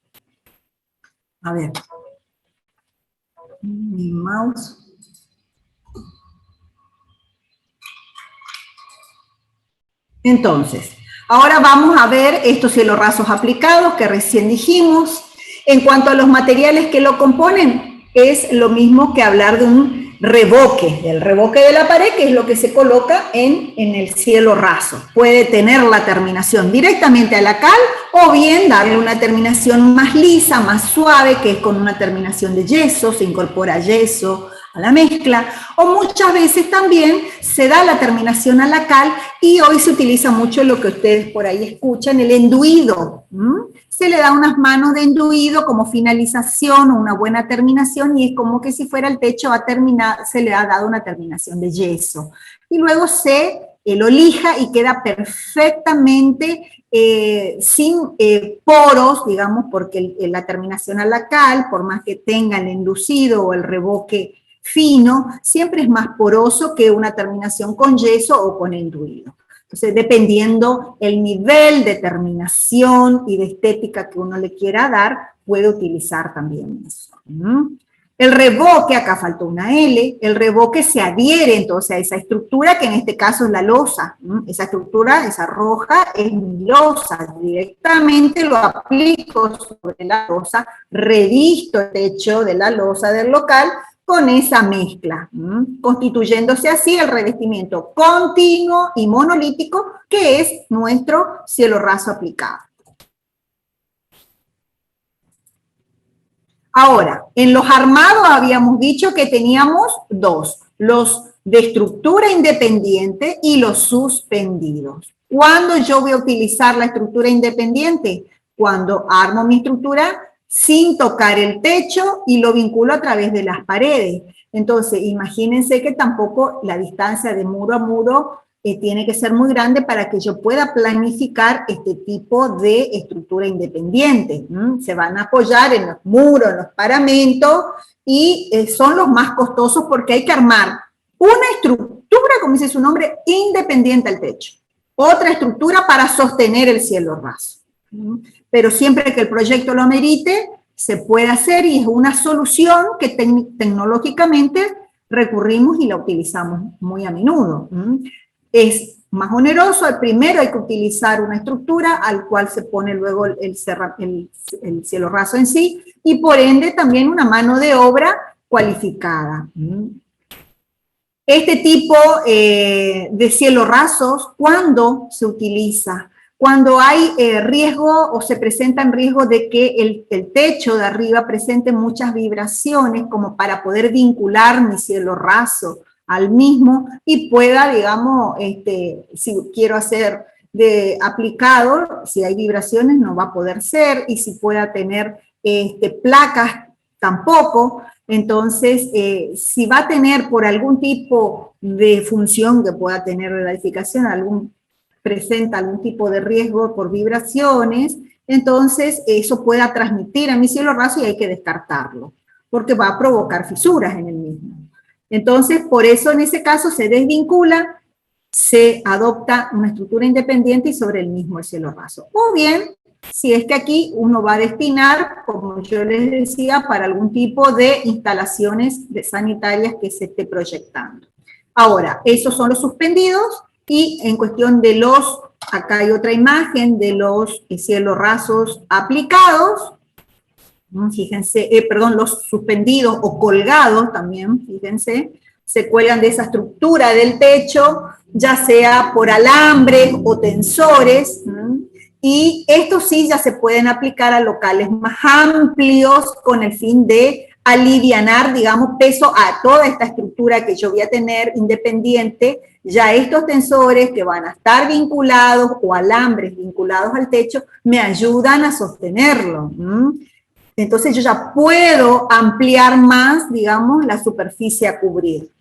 A ver, mi mouse. Entonces, ahora vamos a ver estos cielos rasos aplicados que recién dijimos. En cuanto a los materiales que lo componen, es lo mismo que hablar de un revoque, el revoque de la pared, que es lo que se coloca en el cielo raso. Puede tener la terminación directamente a la cal o bien darle una terminación más lisa, más suave, que es con una terminación de yeso, se incorpora yeso a la mezcla, o muchas veces también se da la terminación a la cal y hoy se utiliza mucho lo que ustedes por ahí escuchan, el enduido. Se le da unas manos de enduido como finalización o una buena terminación y es como que si fuera el techo a terminar, se le ha dado una terminación de yeso. Y luego se lo lija y queda perfectamente sin poros, digamos, porque la terminación a la cal, por más que tenga el enducido o el revoque fino, siempre es más poroso que una terminación con yeso o con enduido. Entonces, dependiendo el nivel de terminación y de estética que uno le quiera dar, puede utilizar también eso. El revoque, acá faltó una L, el revoque se adhiere entonces a esa estructura que en este caso es la losa. Esa estructura, esa roja, es mi losa. Directamente lo aplico sobre la losa, revisto el techo de la losa del local con esa mezcla, constituyéndose así el revestimiento continuo y monolítico que es nuestro cielo raso aplicado. Ahora, en los armados habíamos dicho que teníamos dos, los de estructura independiente y los suspendidos. ¿Cuándo yo voy a utilizar la estructura independiente? Cuando armo mi estructura sin tocar el techo y lo vinculo a través de las paredes. Entonces, imagínense que tampoco la distancia de muro a muro tiene que ser muy grande para que yo pueda planificar este tipo de estructura independiente. Se van a apoyar en los muros, en los paramentos, y son los más costosos porque hay que armar una estructura, como dice su nombre, independiente al techo. Otra estructura para sostener el cielo raso. Pero siempre que el proyecto lo amerite, se puede hacer y es una solución que tecnológicamente recurrimos y la utilizamos muy a menudo. Es más oneroso, primero hay que utilizar una estructura al cual se pone luego el cielo raso en sí y por ende también una mano de obra cualificada. Este tipo de cielo rasos, ¿cuándo se utiliza? Cuando hay riesgo o se presenta en riesgo de que el techo de arriba presente muchas vibraciones como para poder vincular mi cielo raso al mismo y pueda, digamos, si quiero hacer de aplicado, si hay vibraciones no va a poder ser y si pueda tener placas tampoco. Entonces, si va a tener por algún tipo de función que pueda tener de la edificación, presenta algún tipo de riesgo por vibraciones, entonces eso pueda transmitir a mi cielo raso y hay que descartarlo, porque va a provocar fisuras en el mismo. Entonces, por eso en ese caso se desvincula, se adopta una estructura independiente y sobre el mismo el cielo raso. O bien, si es que aquí uno va a destinar, como yo les decía, para algún tipo de instalaciones sanitarias que se esté proyectando. Ahora, esos son los suspendidos. Y en cuestión de acá hay otra imagen de los cielos rasos aplicados, fíjense, los suspendidos o colgados también, fíjense, se cuelgan de esa estructura del techo, ya sea por alambres o tensores, y estos sí ya se pueden aplicar a locales más amplios con el fin de alivianar, digamos, peso a toda esta estructura que yo voy a tener independiente. Ya estos tensores que van a estar vinculados o alambres vinculados al techo me ayudan a sostenerlo. Entonces yo ya puedo ampliar más, digamos, la superficie a cubrir.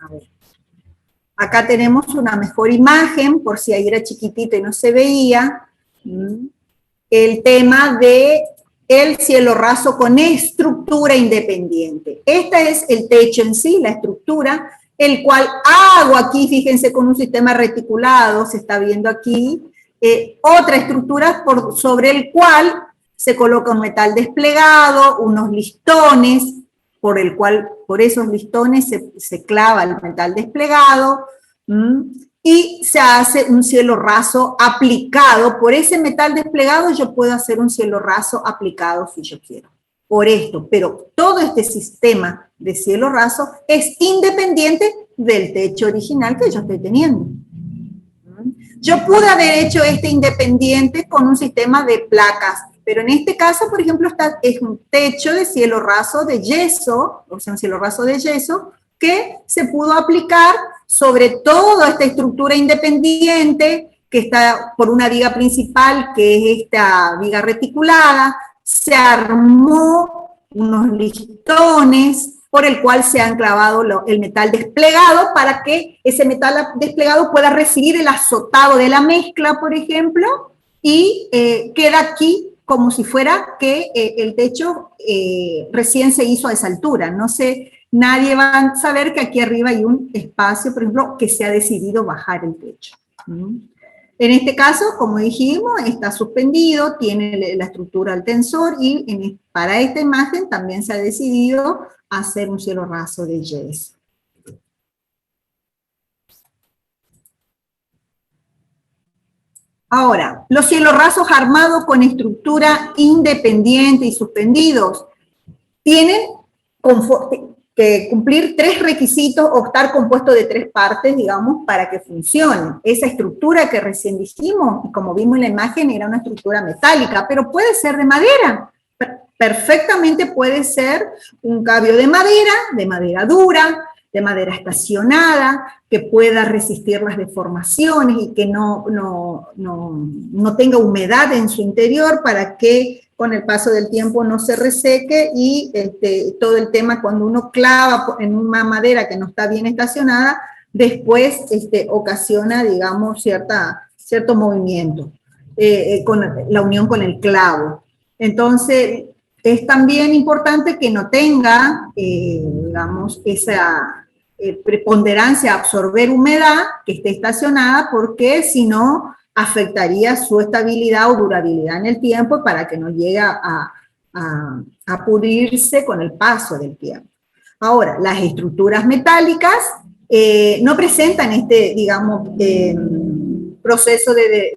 A ver. Acá tenemos una mejor imagen, por si ahí era chiquitito y no se veía, el tema de el cielo raso con estructura independiente. Este es el techo en sí, la estructura, el cual hago aquí, fíjense, con un sistema reticulado, se está viendo aquí, otra estructura sobre el cual se coloca un metal desplegado, unos listones, por esos listones se clava el metal desplegado, y se hace un cielo raso aplicado. Por ese metal desplegado yo puedo hacer un cielo raso aplicado si yo quiero. por esto, pero todo este sistema de cielo raso es independiente del techo original que yo estoy teniendo. Yo pude haber hecho este independiente con un sistema de placas, pero en este caso, por ejemplo, es un techo de cielo raso de yeso, o sea, un cielo raso de yeso, que se pudo aplicar sobre toda esta estructura independiente que está por una viga principal, que es esta viga reticulada. Se armó unos listones por el cual se han clavado el metal desplegado para que ese metal desplegado pueda recibir el azotado de la mezcla, por ejemplo, y queda aquí como si fuera que el techo recién se hizo a esa altura. No sé, nadie va a saber que aquí arriba hay un espacio, por ejemplo, que se ha decidido bajar el techo. En este caso, como dijimos, está suspendido, tiene la estructura del tensor y para esta imagen también se ha decidido hacer un cielo raso de yeso. Ahora, los cielos rasos armados con estructura independiente y suspendidos tienen que cumplir 3 requisitos o estar compuesto de 3 partes, digamos, para que funcione. Esa estructura que recién dijimos, y como vimos en la imagen, era una estructura metálica, pero puede ser de madera. Perfectamente puede ser un cabio de madera dura, de madera estacionada, que pueda resistir las deformaciones y que no tenga humedad en su interior para que con el paso del tiempo no se reseque y todo el tema cuando uno clava en una madera que no está bien estacionada, después ocasiona, digamos, cierto movimiento con la unión con el clavo. Entonces, es también importante que no tenga, digamos, esa preponderancia a absorber humedad, que esté estacionada, porque si no afectaría su estabilidad o durabilidad en el tiempo para que no llegue a pudrirse con el paso del tiempo. Ahora, las estructuras metálicas no presentan digamos, proceso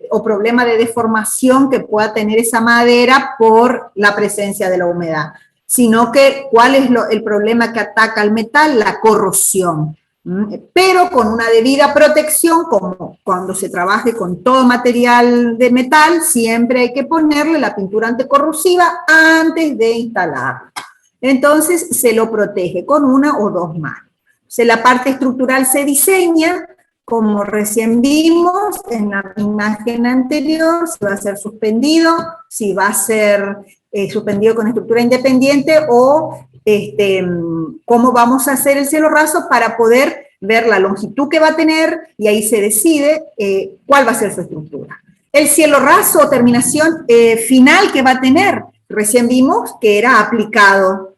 o problema de deformación que pueda tener esa madera por la presencia de la humedad, sino que ¿cuál es el problema que ataca al metal? La corrosión. Pero con una debida protección, como cuando se trabaje con todo material de metal, siempre hay que ponerle la pintura anticorrosiva antes de instalarlo. Entonces se lo protege con 1 o 2 manos. Entonces, la parte estructural se diseña, como recién vimos en la imagen anterior, si va a ser suspendido, si va a ser suspendido con estructura independiente o cómo vamos a hacer el cielo raso para poder ver la longitud que va a tener y ahí se decide cuál va a ser su estructura. El cielo raso, terminación final que va a tener, recién vimos que era aplicado,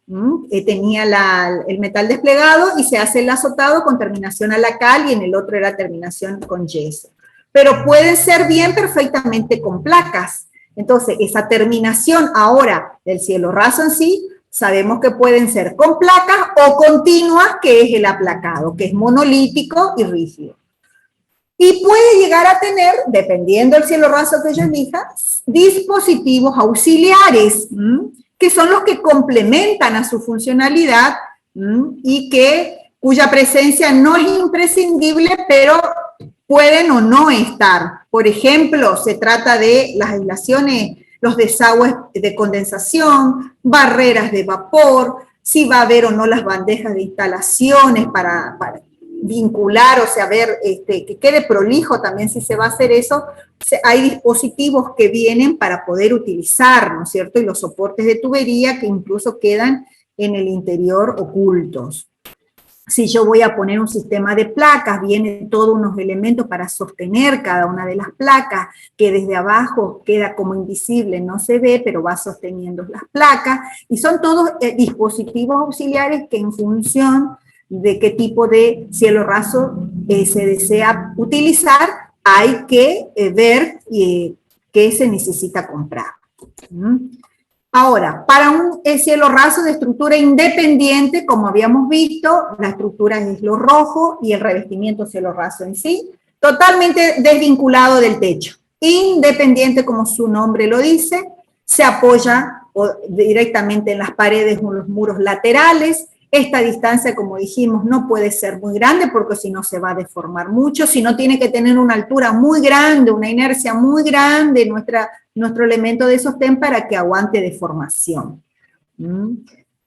tenía el metal desplegado y se hace el azotado con terminación a la cal y en el otro era terminación con yeso. Pero pueden ser bien perfectamente con placas. Entonces, esa terminación ahora del cielo raso en sí, sabemos que pueden ser con placas o continuas, que es el aplacado, que es monolítico y rígido. Y puede llegar a tener, dependiendo del cielo raso que yo elija, dispositivos auxiliares, que son los que complementan a su funcionalidad y cuya presencia no es imprescindible, pero pueden o no estar. Por ejemplo, se trata de las aislaciones, los desagües de condensación, barreras de vapor, si va a haber o no las bandejas de instalaciones para vincular, o sea, ver que quede prolijo también si se va a hacer eso. Hay dispositivos que vienen para poder utilizar, ¿no es cierto? Y los soportes de tubería que incluso quedan en el interior ocultos. Si yo voy a poner un sistema de placas, vienen todos unos elementos para sostener cada una de las placas, que desde abajo queda como invisible, no se ve, pero va sosteniendo las placas, y son todos dispositivos auxiliares que en función de qué tipo de cielo raso se desea utilizar, hay que ver qué se necesita comprar. Ahora, para un cielo raso de estructura independiente, como habíamos visto, la estructura es lo rojo y el revestimiento cielo raso en sí, totalmente desvinculado del techo. Independiente, como su nombre lo dice, se apoya o directamente en las paredes o los muros laterales. Esta distancia, como dijimos, no puede ser muy grande porque si no se va a deformar mucho, si no tiene que tener una altura muy grande, una inercia muy grande nuestro elemento de sostén para que aguante deformación.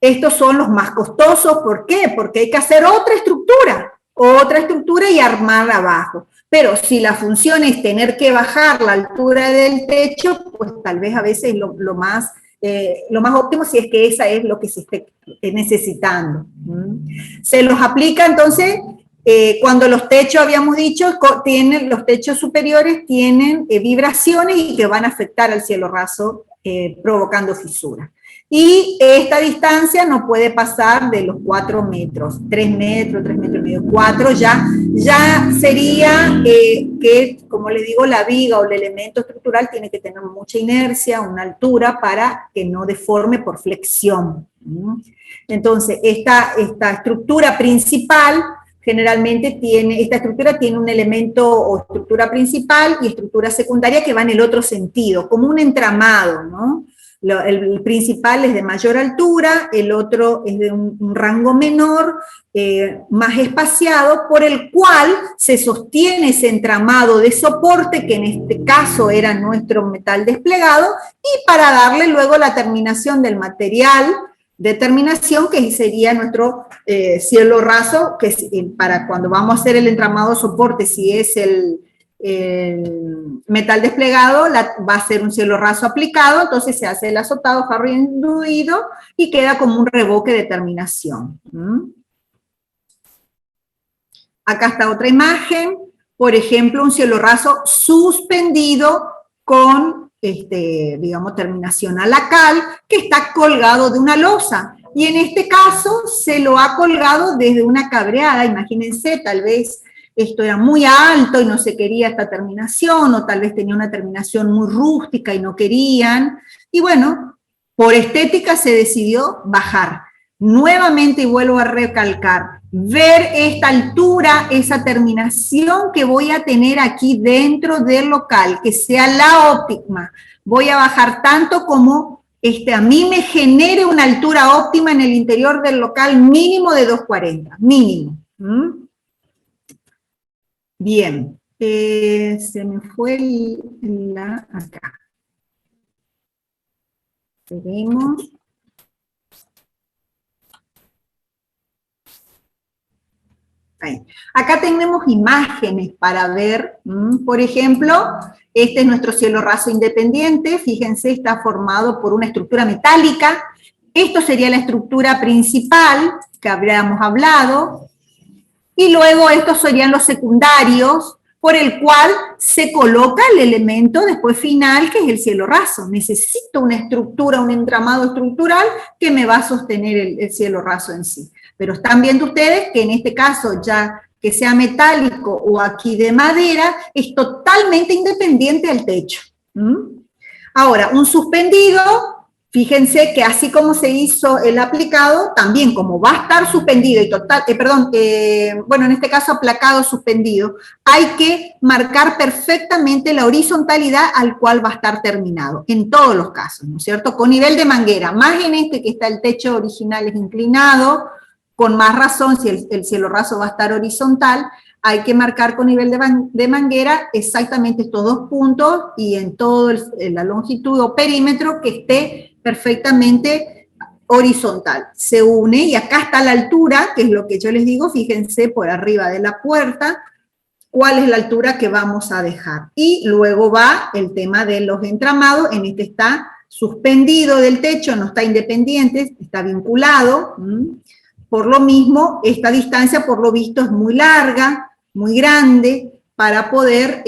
Estos son los más costosos, ¿por qué? Porque hay que hacer otra estructura y armar abajo. Pero si la función es tener que bajar la altura del techo, pues tal vez a veces lo más óptimo si es que esa es lo que se esté necesitando. Se los aplica entonces cuando los techos, habíamos dicho, los techos superiores tienen vibraciones y que van a afectar al cielo raso provocando fisuras. Y esta distancia no puede pasar de los 4 metros, 3 metros, 3 metros y medio, 4 ya sería que, como le digo, la viga o el elemento estructural tiene que tener mucha inercia, una altura para que no deforme por flexión. Entonces, esta estructura principal generalmente esta estructura tiene un elemento o estructura principal y estructura secundaria que va en el otro sentido, como un entramado, ¿no? El principal es de mayor altura, el otro es de un rango menor, más espaciado, por el cual se sostiene ese entramado de soporte, que en este caso era nuestro metal desplegado, y para darle luego la terminación del material de terminación, que sería nuestro cielo raso, que para cuando vamos a hacer el entramado soporte, si es el metal desplegado, va a ser un cielo raso aplicado, entonces se hace el azotado jarro induido y queda como un revoque de terminación. Acá está otra imagen, por ejemplo, un cielo raso suspendido con, digamos, terminación alacal, que está colgado de una losa. Y en este caso se lo ha colgado desde una cabreada, imagínense, tal vez esto era muy alto y no se quería esta terminación, o tal vez tenía una terminación muy rústica y no querían, y bueno, por estética se decidió bajar. Nuevamente, y vuelvo a recalcar, ver esta altura, esa terminación que voy a tener aquí dentro del local, que sea la óptima, voy a bajar tanto como a mí me genere una altura óptima en el interior del local mínimo de 240, mínimo. Bien, se me fue acá. Seguimos. Ahí. Acá tenemos imágenes para ver, por ejemplo, este es nuestro cielo raso independiente, fíjense, está formado por una estructura metálica, esto sería la estructura principal que habríamos hablado, y luego estos serían los secundarios, por el cual se coloca el elemento después final, que es el cielo raso. Necesito una estructura, un entramado estructural que me va a sostener el cielo raso en sí. Pero están viendo ustedes que en este caso, ya que sea metálico o aquí de madera, es totalmente independiente del techo. Ahora, un suspendido, fíjense que así como se hizo el aplicado, también como va a estar suspendido y bueno, en este caso aplacado suspendido, hay que marcar perfectamente la horizontalidad al cual va a estar terminado, en todos los casos, ¿no es cierto? Con nivel de manguera, más en este que está el techo original es inclinado, con más razón, si el cielo raso va a estar horizontal, hay que marcar con nivel de manguera exactamente estos dos puntos y en toda la longitud o perímetro que esté perfectamente horizontal. Se une y acá está la altura, que es lo que yo les digo, fíjense por arriba de la puerta, cuál es la altura que vamos a dejar. Y luego va el tema de los entramados, en este está suspendido del techo, no está independiente, está vinculado. Por lo mismo, esta distancia por lo visto es muy larga, muy grande, para poder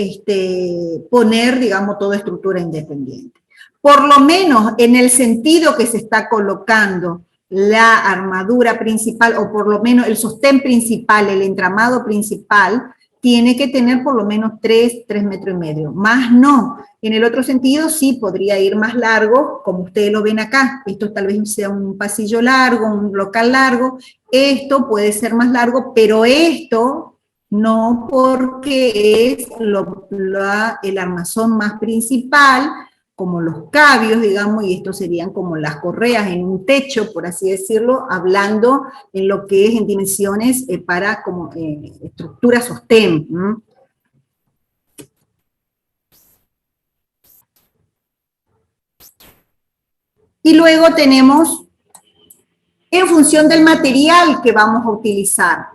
poner, digamos, toda estructura independiente. Por lo menos en el sentido que se está colocando la armadura principal, o por lo menos el sostén principal, el entramado principal, tiene que tener por lo menos 3 metros y medio, más no. En el otro sentido sí podría ir más largo, como ustedes lo ven acá, esto tal vez sea un pasillo largo, un local largo, esto puede ser más largo, pero esto no, porque es el armazón más principal, como los cabios, digamos, y estos serían como las correas en un techo, por así decirlo, hablando en lo que es en dimensiones para como estructura sostén. Y luego tenemos, en función del material que vamos a utilizar,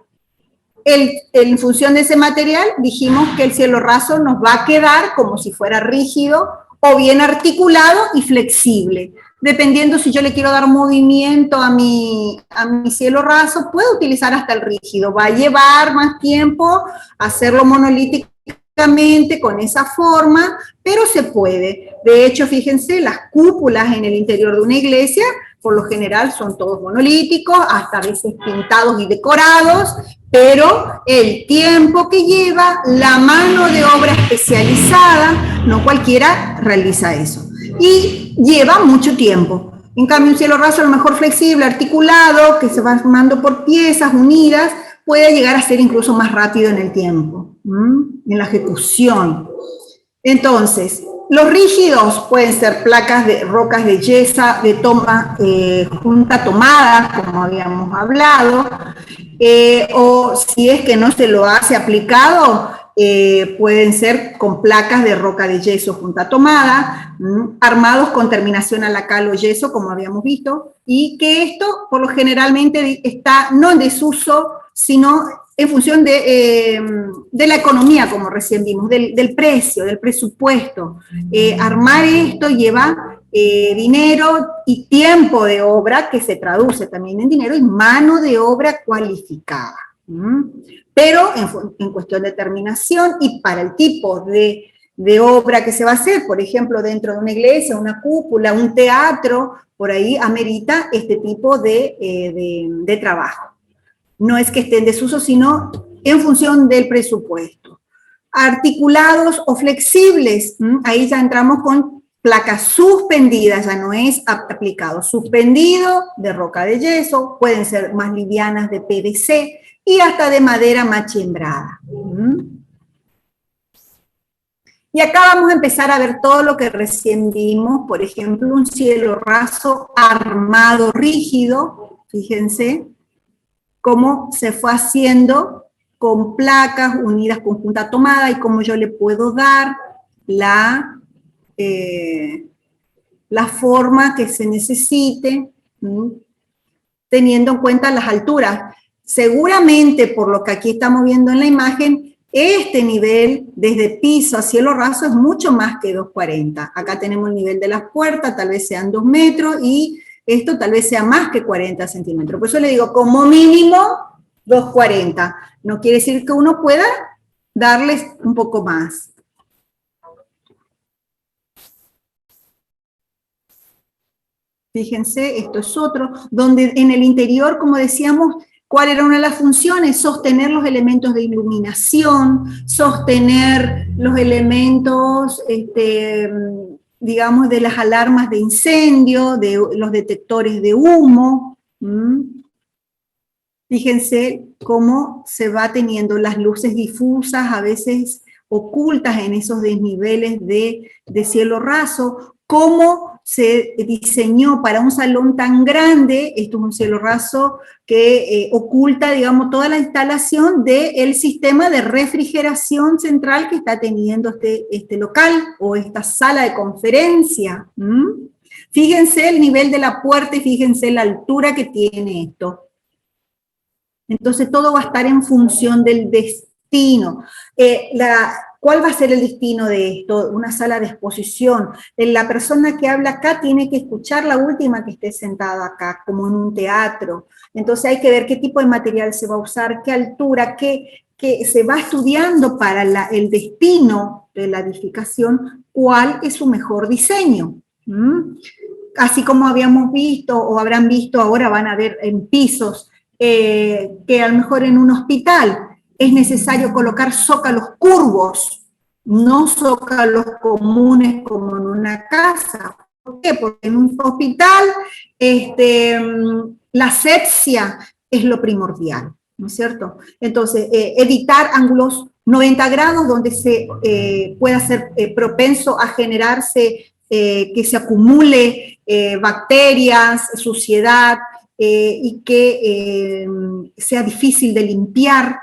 en función de ese material, dijimos que el cielo raso nos va a quedar como si fuera rígido o bien articulado y flexible. Dependiendo si yo le quiero dar movimiento a mi cielo raso, puedo utilizar hasta el rígido. Va a llevar más tiempo hacerlo monolíticamente con esa forma, pero se puede. De hecho, fíjense, las cúpulas en el interior de una iglesia, por lo general son todos monolíticos, hasta a veces pintados y decorados, pero el tiempo que lleva, la mano de obra especializada, no cualquiera realiza eso. Y lleva mucho tiempo. En cambio, un cielo raso a lo mejor flexible, articulado, que se va formando por piezas unidas, puede llegar a ser incluso más rápido en el tiempo, en la ejecución. Entonces, los rígidos pueden ser placas de rocas de yesa, de junta tomada, como habíamos hablado, o si es que no se lo hace aplicado, pueden ser con placas de roca de yeso junta tomada, armados con terminación a la cal o yeso, como habíamos visto, y que esto, por lo generalmente, está no en desuso, sino en función de la economía, como recién vimos, del precio, del presupuesto. Armar esto lleva dinero y tiempo de obra, que se traduce también en dinero, y mano de obra cualificada. Pero en cuestión de terminación y para el tipo de obra que se va a hacer, por ejemplo, dentro de una iglesia, una cúpula, un teatro, por ahí amerita este tipo de trabajo. No es que esté en desuso, sino en función del presupuesto. Articulados o flexibles, ahí ya entramos con placas suspendidas, ya no es aplicado. Suspendido de roca de yeso, pueden ser más livianas de PVC y hasta de madera machimbrada. Y acá vamos a empezar a ver todo lo que recién vimos, por ejemplo, un cielo raso armado rígido, fíjense, cómo se fue haciendo con placas unidas con junta tomada y cómo yo le puedo dar la forma que se necesite, teniendo en cuenta las alturas. Seguramente, por lo que aquí estamos viendo en la imagen, este nivel, desde piso a cielo raso, es mucho más que 2,40. Acá tenemos el nivel de las puertas, tal vez sean 2 metros, y esto tal vez sea más que 40 centímetros. Por eso le digo, como mínimo, 2,40. No quiere decir que uno pueda darles un poco más. Fíjense, esto es otro, donde en el interior, como decíamos, ¿cuál era una de las funciones? Sostener los elementos de iluminación, sostener los elementos, digamos, de las alarmas de incendio, de los detectores de humo. Fíjense cómo se va teniendo las luces difusas, a veces ocultas en esos desniveles de cielo raso, cómo se diseñó para un salón tan grande. Esto es un cielo raso que oculta, digamos, toda la instalación del sistema de refrigeración central que está teniendo este local o esta sala de conferencia. Fíjense el nivel de la puerta y fíjense la altura que tiene esto. Entonces todo va a estar en función del destino. ¿Cuál va a ser el destino de esto? Una sala de exposición. La persona que habla acá tiene que escuchar la última que esté sentada acá, como en un teatro. Entonces hay que ver qué tipo de material se va a usar, qué altura, qué se va estudiando para el destino de la edificación, cuál es su mejor diseño. Así como habíamos visto o habrán visto, ahora van a ver en pisos, que a lo mejor en un hospital es necesario colocar zócalos curvos, no zócalos comunes como en una casa. ¿Por qué? Porque en un hospital la asepsia es lo primordial, ¿no es cierto? Entonces, evitar ángulos 90 grados donde se pueda ser propenso a generarse que se acumule bacterias, suciedad, y que sea difícil de limpiar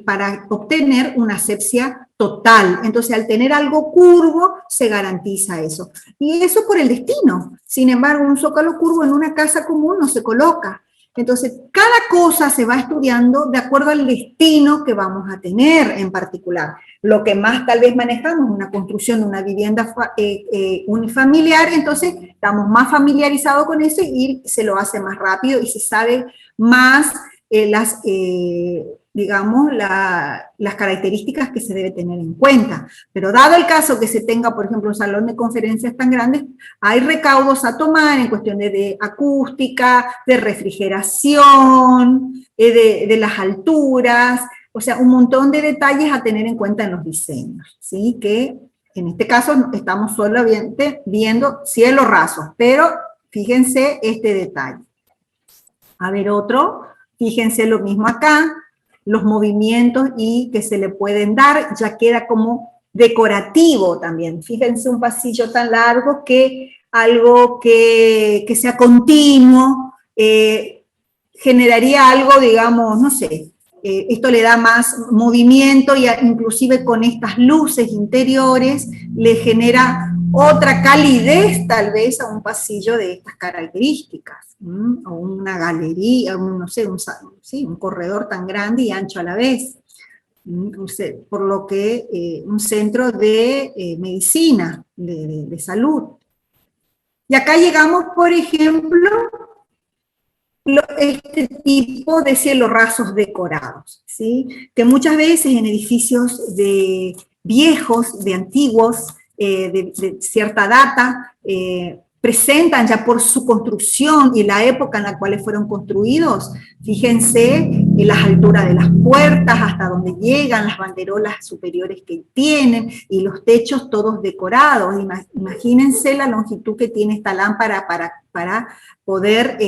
para obtener una asepsia total. Entonces, al tener algo curvo, se garantiza eso. Y eso por el destino. Sin embargo, un zócalo curvo en una casa común no se coloca. Entonces, cada cosa se va estudiando de acuerdo al destino que vamos a tener en particular. Lo que más tal vez manejamos, una construcción de una vivienda unifamiliar, entonces estamos más familiarizados con eso y se lo hace más rápido y se sabe más digamos, las características que se debe tener en cuenta. Pero dado el caso que se tenga, por ejemplo, un salón de conferencias tan grandes, hay recaudos a tomar en cuestión de acústica, de refrigeración, de las alturas, o sea, un montón de detalles a tener en cuenta en los diseños, ¿sí? Que en este caso estamos solamente viendo cielos rasos, pero fíjense este detalle. A ver otro, fíjense lo mismo acá, los movimientos y que se le pueden dar, ya queda como decorativo también. Fíjense un pasillo tan largo que algo que sea continuo, generaría algo, digamos, no sé, esto le da más movimiento y inclusive con estas luces interiores le genera otra calidez tal vez a un pasillo de estas características, o una galería, no sé, un corredor tan grande y ancho a la vez, por lo que un centro de medicina, de salud. Y acá llegamos, por ejemplo, este tipo de cielos rasos decorados, ¿sí? Que muchas veces en edificios viejos, de antiguos, de cierta data, presentan ya por su construcción y la época en la cual fueron construidos, fíjense en las alturas de las puertas, hasta donde llegan, las banderolas superiores que tienen, y los techos todos decorados. Imagínense la longitud que tiene esta lámpara para poder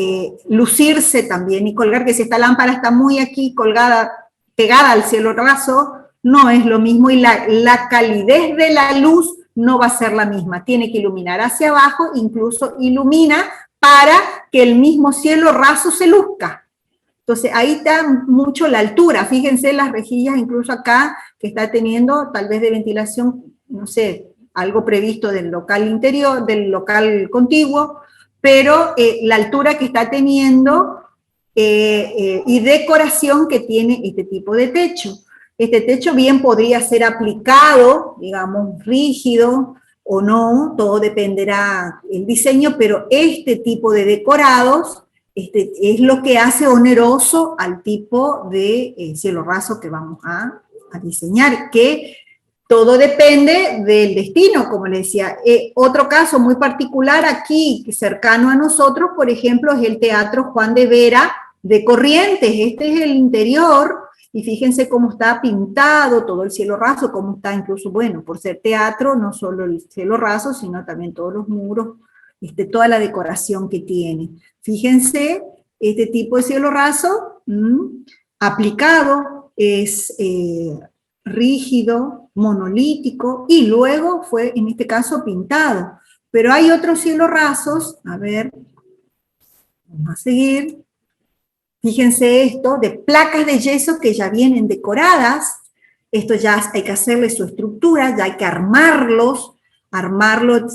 lucirse también y colgar, que si esta lámpara está muy aquí colgada, pegada al cielo raso, no es lo mismo, y la calidez de la luz no va a ser la misma, tiene que iluminar hacia abajo, incluso ilumina para que el mismo cielo raso se luzca. Entonces ahí está mucho la altura, fíjense las rejillas incluso acá, que está teniendo tal vez de ventilación, no sé, algo previsto del local interior, del local contiguo, pero la altura que está teniendo y decoración que tiene este tipo de techo. Este techo bien podría ser aplicado, digamos, rígido o no, todo dependerá del diseño, pero este tipo de decorados es lo que hace oneroso al tipo de cielo raso que vamos a diseñar, que todo depende del destino, como les decía. Otro caso muy particular aquí, cercano a nosotros, por ejemplo, es el Teatro Juan de Vera de Corrientes. Este es el interior, y fíjense cómo está pintado todo el cielo raso, cómo está incluso, bueno, por ser teatro, no solo el cielo raso, sino también todos los muros, toda la decoración que tiene. Fíjense, este tipo de cielo raso, aplicado, es rígido, monolítico, y luego fue, en este caso, pintado. Pero hay otros cielos rasos, a ver, vamos a seguir. Fíjense esto, de placas de yeso que ya vienen decoradas. Esto ya hay que hacerle su estructura, ya hay que armarlos.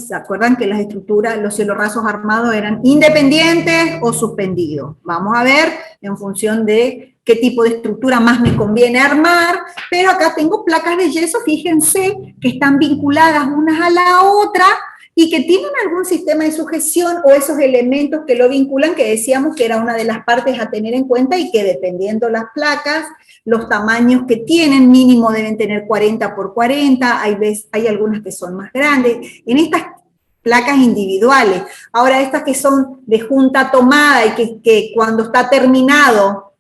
¿Se acuerdan que las estructuras, los cielos rasos armados eran independientes o suspendidos? Vamos a ver en función de qué tipo de estructura más me conviene armar, pero acá tengo placas de yeso, fíjense, que están vinculadas unas a la otra, y que tienen algún sistema de sujeción o esos elementos que lo vinculan, que decíamos que era una de las partes a tener en cuenta, y que dependiendo las placas, los tamaños que tienen, mínimo deben tener 40 por 40, hay algunas que son más grandes, en estas placas individuales. Ahora estas que son de junta tomada y que cuando está terminado,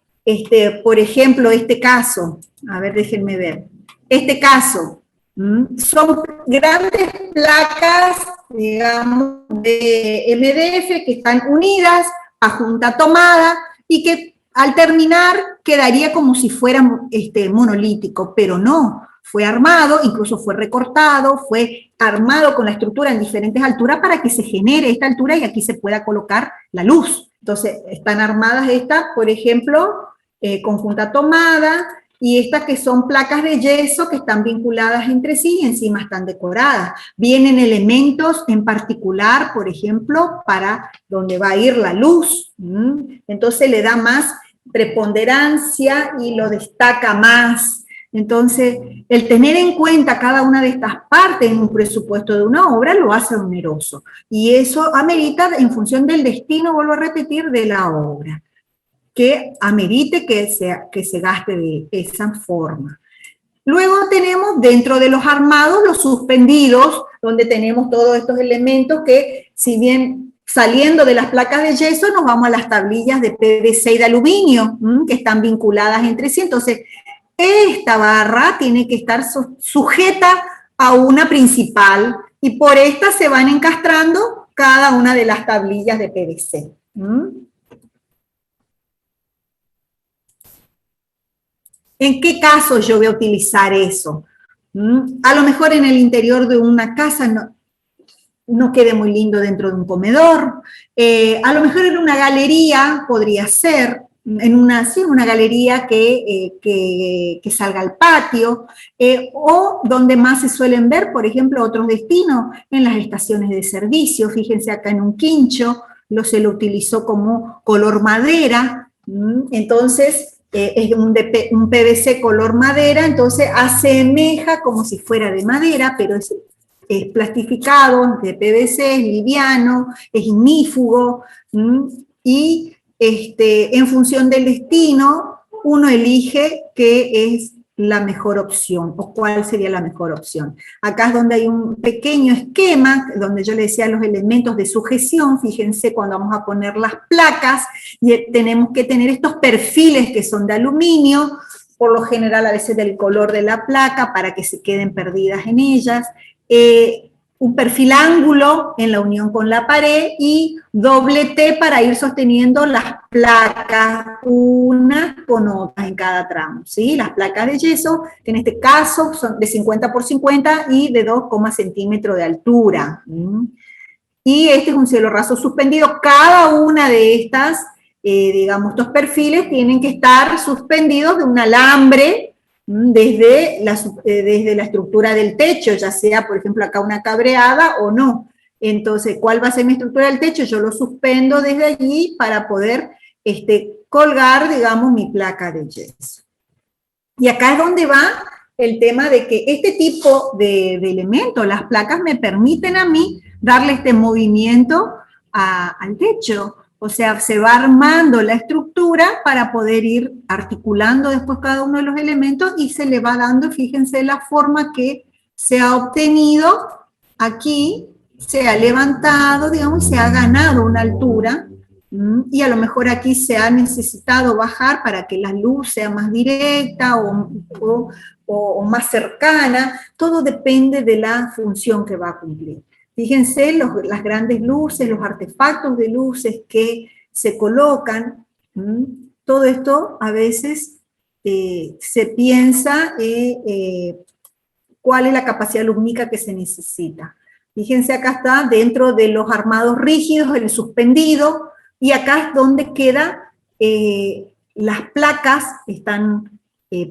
por ejemplo, este caso, a ver, déjenme ver, este caso, son grandes placas, digamos, de MDF que están unidas a junta tomada y que al terminar quedaría como si fuera monolítico, pero no, fue armado, incluso fue recortado, fue armado con la estructura en diferentes alturas para que se genere esta altura y aquí se pueda colocar la luz. Entonces, están armadas estas, por ejemplo, con junta tomada, y estas que son placas de yeso que están vinculadas entre sí y encima están decoradas. Vienen elementos en particular, por ejemplo, para donde va a ir la luz. Entonces le da más preponderancia y lo destaca más. Entonces, el tener en cuenta cada una de estas partes en un presupuesto de una obra lo hace oneroso. Y eso amerita, en función del destino, vuelvo a repetir, de la obra, que amerite que se gaste de esa forma. Luego tenemos dentro de los armados los suspendidos, donde tenemos todos estos elementos que, si bien saliendo de las placas de yeso, nos vamos a las tablillas de PVC y de aluminio, que están vinculadas entre sí. Entonces, esta barra tiene que estar sujeta a una principal, y por esta se van encastrando cada una de las tablillas de PVC. ¿En qué caso yo voy a utilizar eso? A lo mejor en el interior de una casa no quede muy lindo dentro de un comedor. A lo mejor en una galería podría ser, en una galería que salga al patio, o donde más se suelen ver, por ejemplo, otros destinos, en las estaciones de servicio. Fíjense acá en un quincho, se lo utilizó como color madera, entonces es un PVC color madera, entonces asemeja como si fuera de madera, pero es plastificado, de PVC, es liviano, es ignífugo, y en función del destino, uno elige qué es la mejor opción, o cuál sería la mejor opción. Acá es donde hay un pequeño esquema, donde yo le decía los elementos de sujeción. Fíjense cuando vamos a poner las placas, y tenemos que tener estos perfiles que son de aluminio, por lo general a veces del color de la placa, para que se queden perdidas en ellas, un perfil ángulo en la unión con la pared, y doble T para ir sosteniendo las placas, unas con otras en cada tramo, ¿sí? Las placas de yeso, que en este caso son de 50 por 50 y de 2, centímetros de altura. Y este es un cielo raso suspendido. Cada una de estas, digamos, estos perfiles tienen que estar suspendidos de un alambre, desde la estructura del techo, ya sea, por ejemplo, acá una cabreada o no. Entonces, ¿cuál va a ser mi estructura del techo? Yo lo suspendo desde allí para poder colgar, digamos, mi placa de yeso. Y acá es donde va el tema de que este tipo de elementos, las placas, me permiten a mí darle este movimiento al techo. O sea, se va armando la estructura para poder ir articulando después cada uno de los elementos, y se le va dando, fíjense, la forma que se ha obtenido aquí, se ha levantado, digamos, y se ha ganado una altura, y a lo mejor aquí se ha necesitado bajar para que la luz sea más directa o más cercana. Todo depende de la función que va a cumplir. Fíjense las grandes luces, los artefactos de luces que se colocan. Todo esto a veces se piensa cuál es la capacidad lumínica que se necesita. Fíjense, acá está dentro de los armados rígidos, el suspendido, y acá es donde queda, las placas están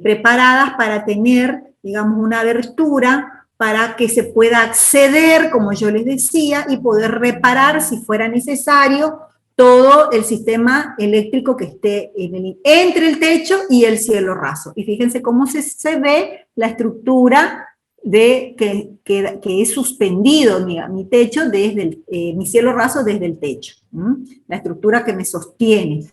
preparadas para tener, digamos, una abertura para que se pueda acceder, como yo les decía, y poder reparar, si fuera necesario, todo el sistema eléctrico que esté entre el techo y el cielo raso. Y fíjense cómo se ve la estructura que es suspendido mi techo desde mi cielo raso desde el techo, la estructura que me sostiene.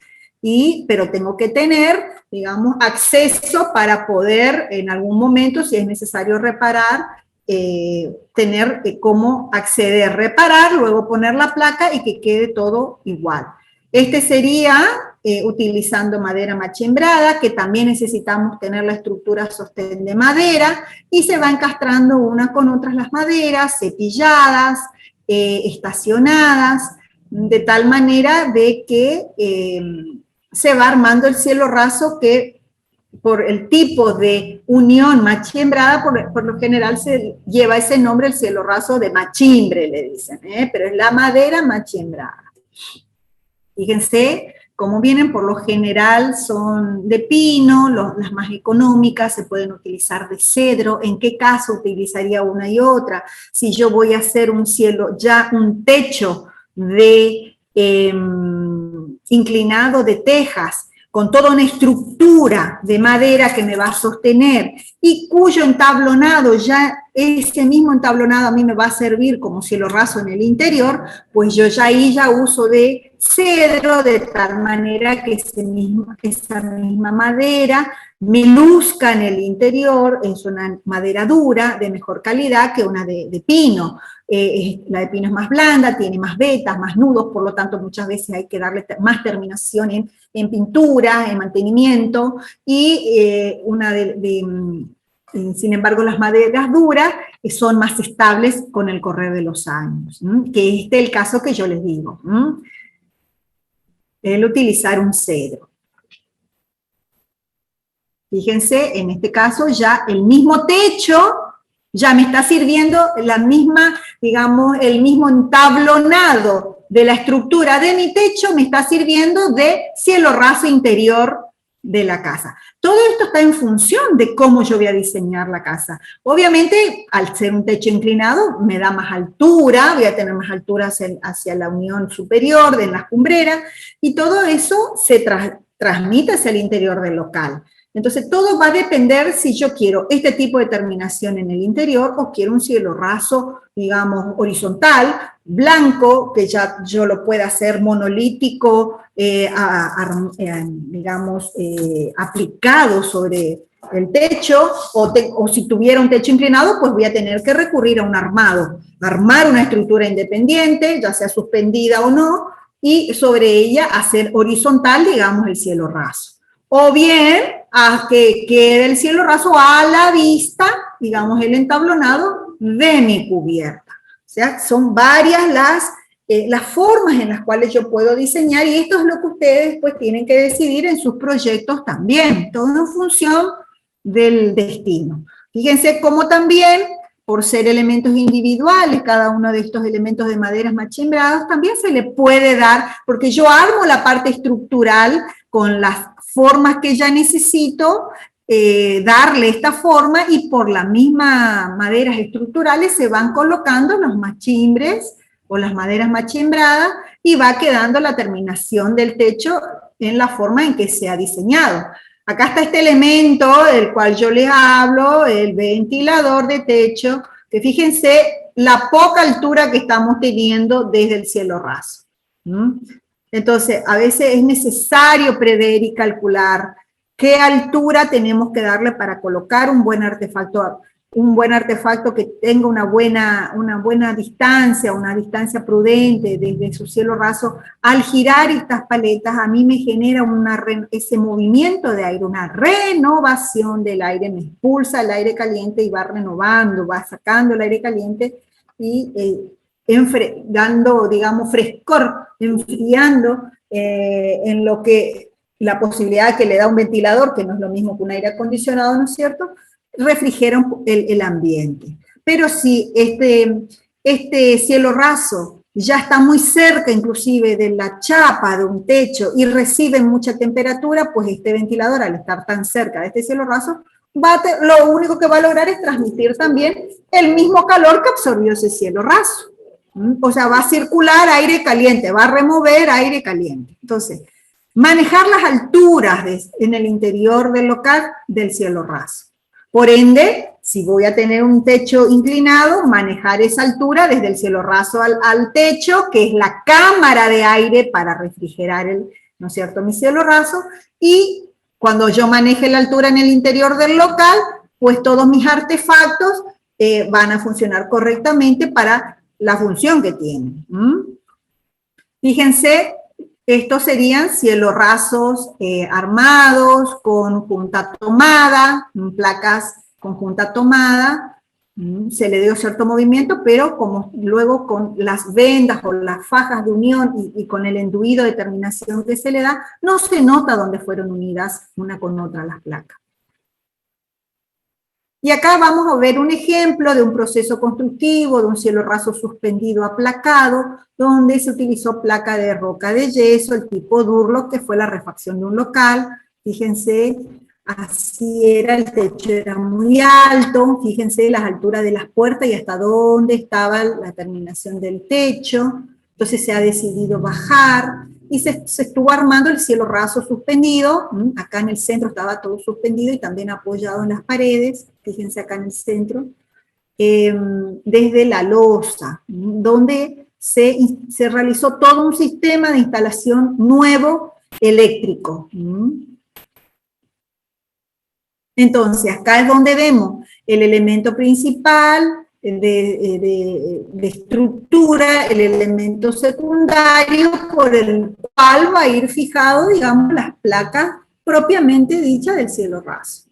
Pero tengo que tener, digamos, acceso para poder en algún momento, si es necesario reparar, tener cómo acceder, reparar, luego poner la placa y que quede todo igual. Este sería utilizando madera machimbrada, que también necesitamos tener la estructura sostén de madera, y se va encastrando unas con otras las maderas, cepilladas, estacionadas, de tal manera de que se va armando el cielo raso que por el tipo de unión machimbrada, por lo general se lleva ese nombre, el cielo raso de machimbre, le dicen, pero es la madera machimbrada. Fíjense cómo vienen, por lo general son de pino, las más económicas se pueden utilizar de cedro. ¿En qué caso utilizaría una y otra? Si yo voy a hacer un cielo, ya un techo de inclinado de tejas, con toda una estructura de madera que me va a sostener y cuyo entablonado, ya ese mismo entablonado a mí me va a servir como cielo raso en el interior, pues yo ya ahí ya uso de cedro de tal manera que esa misma madera me luzca en el interior, es una madera dura de mejor calidad que una de pino. La de pino es más blanda, tiene más vetas, más nudos, por lo tanto muchas veces hay que darle más terminación en pintura, en mantenimiento, y sin embargo las maderas duras son más estables con el correr de los años, que este es el caso que yo les digo, el utilizar un cedro. Fíjense, en este caso ya el mismo techo ya me está sirviendo la misma, digamos, el mismo entablonado de la estructura de mi techo me está sirviendo de cielo raso interior de la casa. Todo esto está en función de cómo yo voy a diseñar la casa. Obviamente, al ser un techo inclinado, me da más altura, voy a tener más altura hacia la unión superior de las cumbreras, y todo eso se transmite hacia el interior del local. Entonces, todo va a depender si yo quiero este tipo de terminación en el interior o quiero un cielo raso, digamos, horizontal, blanco, que ya yo lo pueda hacer monolítico, digamos, aplicado sobre el techo, o si tuviera un techo inclinado, pues voy a tener que recurrir a un armado, armar una estructura independiente, ya sea suspendida o no, y sobre ella hacer horizontal, digamos, el cielo raso. O bien, a que quede el cielo raso a la vista, digamos, el entablonado de mi cubierta. O sea, son varias las formas en las cuales yo puedo diseñar, y esto es lo que ustedes pues tienen que decidir en sus proyectos también, todo en función del destino. Fíjense cómo también, por ser elementos individuales, cada uno de estos elementos de maderas machimbradas, también se le puede dar, porque yo armo la parte estructural con las formas que ya necesito, darle esta forma, y por las mismas maderas estructurales se van colocando los machimbres o las maderas machimbradas y va quedando la terminación del techo en la forma en que se ha diseñado. Acá está este elemento del cual yo les hablo, el ventilador de techo, que fíjense la poca altura que estamos teniendo desde el cielo raso. Entonces, a veces es necesario prever y calcular qué altura tenemos que darle para colocar un buen artefacto que tenga una buena distancia, una distancia prudente desde su cielo raso. Al girar estas paletas, a mí me genera ese movimiento de aire, una renovación del aire, me expulsa el aire caliente y va renovando, va sacando el aire caliente y dando, digamos, frescor, enfriando en lo que la posibilidad que le da un ventilador, que no es lo mismo que un aire acondicionado, ¿no es cierto?, refrigera el ambiente. Pero si este cielo raso ya está muy cerca inclusive de la chapa de un techo y recibe mucha temperatura, pues este ventilador, al estar tan cerca de este cielo raso, lo único que va a lograr es transmitir también el mismo calor que absorbió ese cielo raso. O sea, va a circular aire caliente, va a remover aire caliente. Entonces, manejar las alturas en el interior del local del cielo raso. Por ende, si voy a tener un techo inclinado, manejar esa altura desde el cielo raso al techo, que es la cámara de aire para refrigerar ¿no es cierto?, mi cielo raso, y cuando yo maneje la altura en el interior del local, pues todos mis artefactos van a funcionar correctamente para la función que tienen. Fíjense, estos serían cielos rasos armados con junta tomada, placas con junta tomada, Se le dio cierto movimiento, pero como luego con las vendas o las fajas de unión y con el enduido de terminación que se le da, no se nota dónde fueron unidas una con otra las placas. Y acá vamos a ver un ejemplo de un proceso constructivo, de un cielo raso suspendido aplacado, donde se utilizó placa de roca de yeso, el tipo Durlock, que fue la refacción de un local. Fíjense, así era, el techo era muy alto, fíjense las alturas de las puertas y hasta dónde estaba la terminación del techo. Entonces se ha decidido bajar, y se estuvo armando el cielo raso suspendido. Acá en el centro estaba todo suspendido y también apoyado en las paredes, fíjense acá en el centro, desde la losa, donde se realizó todo un sistema de instalación nuevo eléctrico. Entonces, acá es donde vemos el elemento principal de estructura, el elemento secundario por el cual va a ir fijado, digamos, las placas propiamente dichas del cielo raso.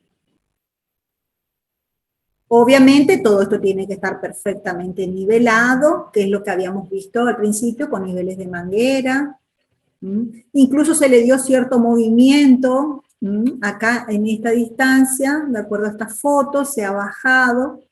Obviamente todo esto tiene que estar perfectamente nivelado, que es lo que habíamos visto al principio con niveles de manguera. Incluso se le dio cierto movimiento. Acá en esta distancia, de acuerdo a esta foto, se ha bajado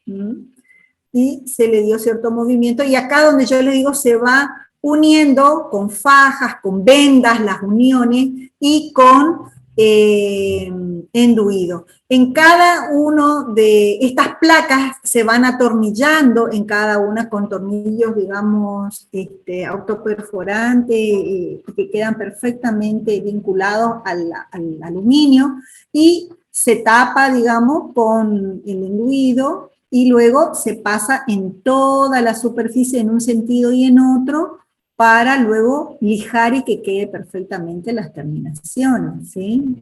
y se le dio cierto movimiento, y acá donde yo les digo se va uniendo con fajas, con vendas, las uniones, y con enduido. En cada uno de estas placas se van atornillando, en cada una con tornillos, digamos, autoperforantes, que quedan perfectamente vinculados al aluminio, y se tapa, digamos, con el enduido, y luego se pasa en toda la superficie en un sentido y en otro, para luego lijar y que quede perfectamente las terminaciones, ¿sí?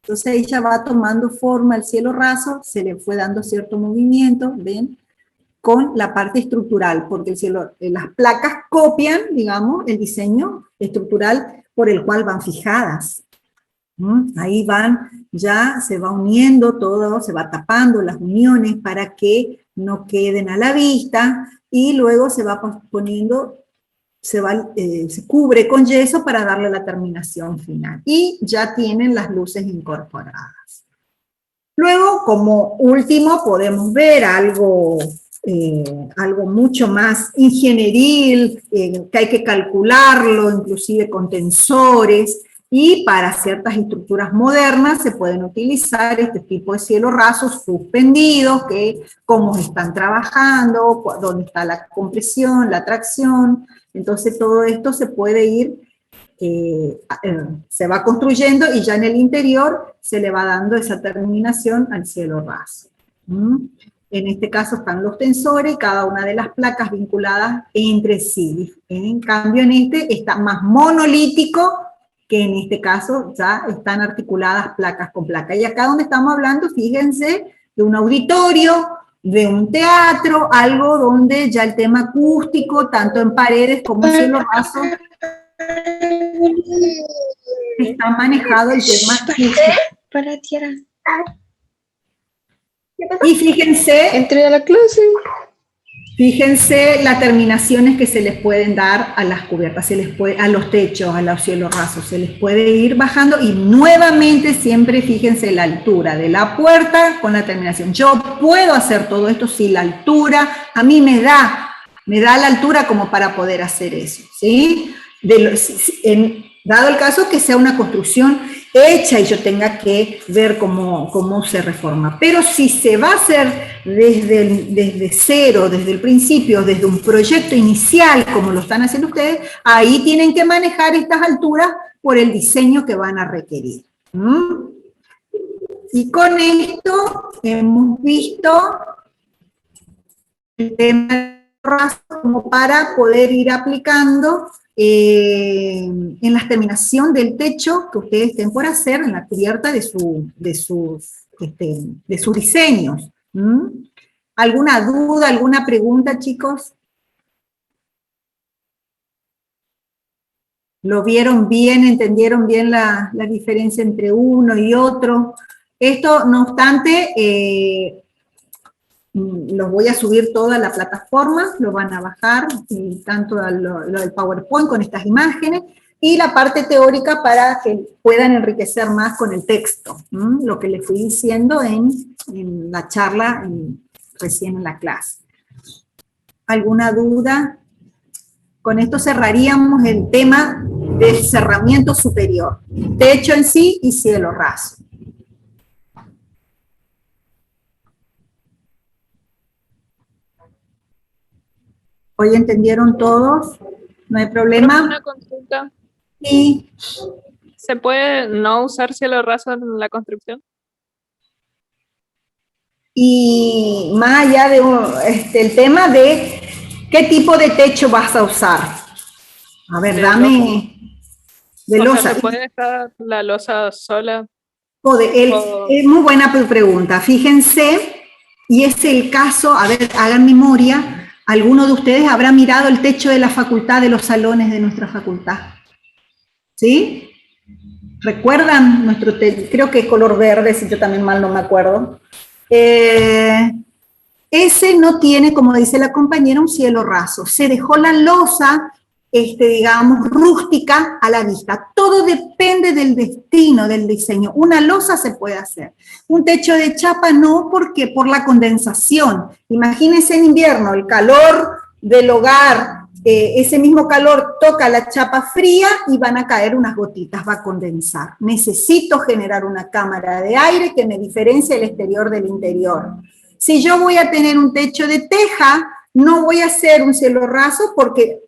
Entonces ella va tomando forma el cielo raso, se le fue dando cierto movimiento, ¿ven? Con la parte estructural, porque las placas copian, digamos, el diseño estructural por el cual van fijadas. Ahí van, ya se va uniendo todo, se va tapando las uniones para que no queden a la vista, y luego se va poniendo, se cubre con yeso para darle la terminación final. Y ya tienen las luces incorporadas. Luego, como último, podemos ver algo mucho más ingenieril, que hay que calcularlo, inclusive con tensores, y para ciertas estructuras modernas se pueden utilizar este tipo de cielos rasos suspendidos, que cómo están trabajando, dónde está la compresión, la tracción. Entonces todo esto se puede ir, se va construyendo, y ya en el interior se le va dando esa terminación al cielo raso. En este caso están los tensores, cada una de las placas vinculadas entre sí. En cambio en este está más monolítico, que en este caso ya están articuladas placas con placa. Y acá donde estamos hablando, fíjense, de un auditorio, de un teatro, algo donde ya el tema acústico, tanto en paredes como en cielo raso, está manejado el tema acústico. Para tierra. Y fíjense, Entré a la clase. Fíjense las terminaciones que se les pueden dar a las cubiertas, a los techos, a los cielos rasos, se les puede ir bajando, y nuevamente siempre fíjense la altura de la puerta con la terminación. Yo puedo hacer todo esto si la altura a mí me da la altura como para poder hacer eso, ¿sí? Dado el caso que sea una construcción hecha y yo tenga que ver cómo se reforma. Pero si se va a hacer desde cero, desde el principio, desde un proyecto inicial, como lo están haciendo ustedes, ahí tienen que manejar estas alturas por el diseño que van a requerir. Y con esto hemos visto el tema del raso como para poder ir aplicando en la terminación del techo que ustedes estén por hacer, en la cubierta de sus diseños. ¿Alguna duda, alguna pregunta, chicos? ¿Lo vieron bien, entendieron bien la diferencia entre uno y otro? Esto, no obstante, los voy a subir toda la plataforma, lo van a bajar, tanto lo del PowerPoint con estas imágenes, y la parte teórica para que puedan enriquecer más con el texto, lo que les fui diciendo en la charla recién en la clase. ¿Alguna duda? Con esto cerraríamos el tema del cerramiento superior, techo en sí y cielo raso. ¿Hoy entendieron todos? ¿No hay problema? Una consulta. Sí. ¿Se puede no usar cielo raso en la construcción? Y más allá de el tema de qué tipo de techo vas a usar. A ver, dame de losa. ¿Se puede dejar la losa sola? Es muy buena pregunta. Fíjense, y es el caso, a ver, hagan memoria, ¿alguno de ustedes habrá mirado el techo de la facultad, de los salones de nuestra facultad? ¿Sí? ¿Recuerdan nuestro techo? Creo que es color verde, si yo también mal no me acuerdo. Ese no tiene, como dice la compañera, un cielo raso. Se dejó la losa, digamos, rústica a la vista. Todo depende del destino, del diseño. Una losa se puede hacer. Un techo de chapa no, porque por la condensación. Imagínense en invierno, el calor del hogar, ese mismo calor toca la chapa fría y van a caer unas gotitas, va a condensar. Necesito generar una cámara de aire que me diferencie el exterior del interior. Si yo voy a tener un techo de teja, no voy a hacer un cielo raso porque